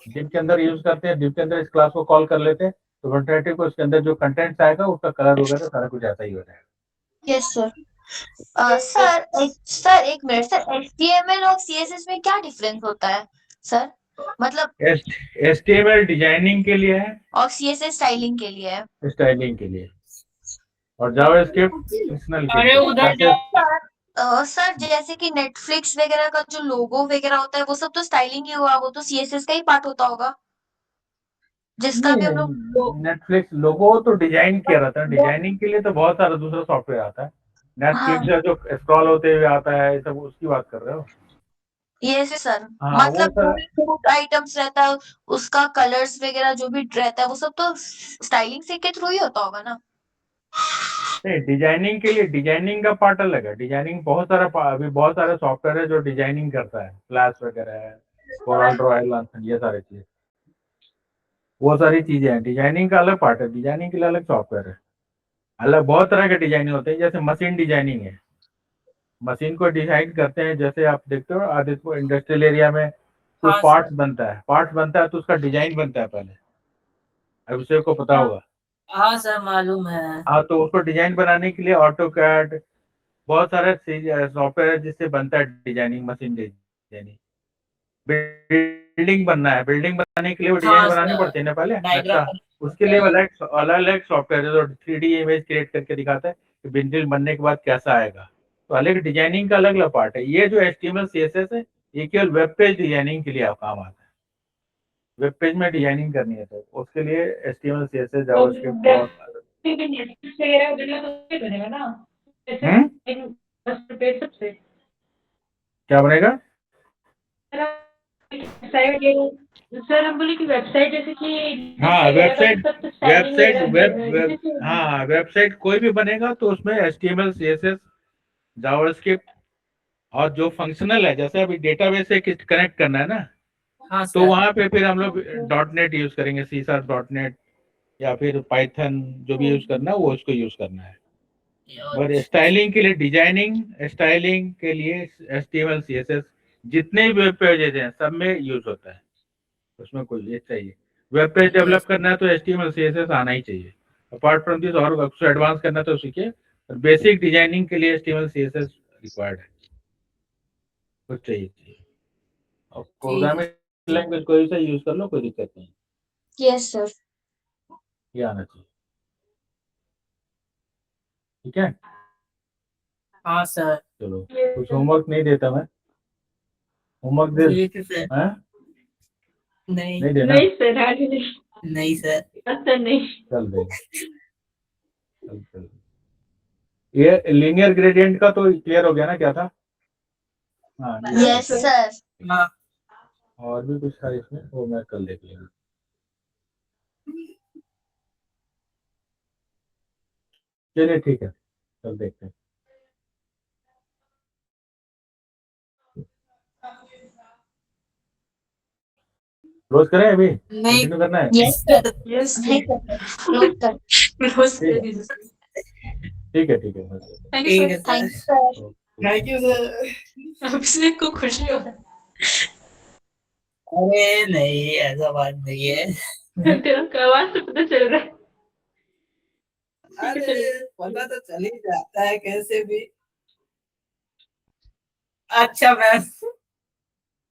डिव के अंदर यूज करते हैं, डिव के अंदर इस क्लास को कॉल कर लेते हैं, तो ऑटोमेटिक को उसके अंदर जो कंटेंट आएगा उसका कलर वगैरह सारा कुछ ऐसा ही हो जाएगा। Yes sir. सर एक मिनट सर, HTML और CSS में क्या डिफरेंस होता है सर? मतलब HTML डिजाइनिंग के लिए है, और CSS स्टाइलिंग के लिए है। स्टाइलिंग के लिए, और जावास्क्रिप्ट फंक्शनल के अरे लिए। उधर जैसे सर जैसे कि नेटफ्लिक्स वगैरह का जो लोगो वगैरह होता है वो सब तो स्टाइलिंग ही हुआ, वो तो CSS का ही पार्ट होता होगा, जिसका भी हम लोग नेटफ्लिक्स लोगो तो डिजाइन किया रहता है, डिजाइनिंग के लिए तो बहुत सारा दूसरा सॉफ्टवेयर आता है। हाँ नेटफ्लिक्स जो स्क्रॉल होते हुए आता है, ये सब उसकी बात कर रहे हो? यस सर, हाँ वो मतलब जो सर, भी फूड आइटम्स रहता है उसका कलर्स वगैरह जो भी रहता है वो सब तो स्टाइलिंग से के थ्रू ही होता होगा ना? नहीं डिजाइनिंग के लिए डिजाइनिंग का पार्ट अलग है। डिजाइनिंग बहुत सारा अभी बहुत सारे सॉफ्टवेयर है जो डिजाइनिंग करता है, फ्लैश वगैरह है, कोरल ड्रॉ, ये सारी चीजें, वो सारी चीजें हैं। डिजाइनिंग का अलग पार्ट है, डिजाइनिंग के लिए अलग सॉफ्टवेयर है, अलग बहुत तरह के डिजाइनिंग होते हैं। जैसे मशीन डिजाइनिंग है, मशीन को डिजाइन करते हैं, जैसे आप देखते हो आदित्य इंडस्ट्रियल एरिया में कुछ हाँ पार्ट्स बनता है, पार्ट्स बनता है तो उसका डिजाइन बनता है पहले, अभिषेक को पता होगा। हाँ सर मालूम है। हाँ, तो उसको डिजाइन बनाने के लिए ऑटो कैड, बहुत सारे सॉफ्टवेयर है जिससे बनता है डिजाइनिंग, मशीन डिजाइनिंग। बिल्डिंग बनना है, बिल्डिंग बनाने के लिए वो डिजाइन हाँ बनानी सर, पड़ती है ना पहले नक्शा, डायग्राम। उसके लिए अलग अलग अलग सॉफ्टवेयर है जो 3D इमेज क्रिएट करके दिखाता है कि बिल्डिंग बनने के बाद कैसा आएगा, तो अलग डिजाइनिंग का अलग अलग पार्ट है। ये जो HTML CSS है ये केवल वेब पेज डिजाइनिंग के लिए आप काम आता है। वेब पेज में डिजाइनिंग करनी है तो उसके लिए HTML CSS जावास्क्रिप्ट और वगैरह बनेगा तो उससे बनेगा ना पेज सबसे क्या बनेगा? वेबसाइट सर हम बोले कि वेबसाइट जैसे कि हाँ वेबसाइट वेबसाइट हाँ वेबसाइट कोई भी बनेगा तो उसमें HTML CSS जावास्क्रिप्ट और जो फंक्शनल है, जैसे अभी डेटाबेस से कनेक्ट करना है ना, हाँ तो सर। वहां पे फिर हम लोग .NET यूज करेंगे, C#.NET या फिर पाइथन, जो भी यूज करना है वो उसको यूज करना है। और स्टाइलिंग के लिए स्टाइलिंग के लिए HTML CSS जितने भी वेब पेजेज हैं सब में यूज होता है, उसमें कोई ये चाहिए। वेब पेज डेवलप करना है तो HTML CSS आना ही चाहिए। अपार्ट फ्रॉम दिस और उसको एडवांस करना तो सीखिए, बेसिक डिजाइनिंग के लिए HTML CSS रिक्वायर्ड है, कुछ चाहिए। और प्रोग्रामिंग लैंग्वेज कोई सा यूज कर लो, कोई दिक्कत नहीं, यस सर। ये आना चाहिए। ठीक है, हाँ सर। चलो कुछ होमवर्क नहीं देता मैं, होमवर्क दे ठीक है सर। हैं? नहीं नहीं देना? नहीं सर आज नहीं नहीं सर। अच्छा नहीं चल देगा, चल। ये लीनियर ग्रेडियंट का तो क्लियर हो गया ना, क्या था? हाँ यस सर। हाँ और भी कुछ था इसमें, वो मैं कल देख लेंगे। चलिए ठीक है, कल देखते हैं। क्लोज करें अभी, नहीं। कंटिन्यू करना है? Yes sir. यस नहीं सर। क्लोज कर दीजिए सर। ठीक है थैंक यू ठीक है sir. Thank sir. You sir. Thank you sir. आपसे को खुशी हो। अरे नहीं, ऐसा बात नहीं है। तेरा आवाज से पता चल रहा है अरे पता तो चल ही जाता है कैसे भी। अच्छा मैम।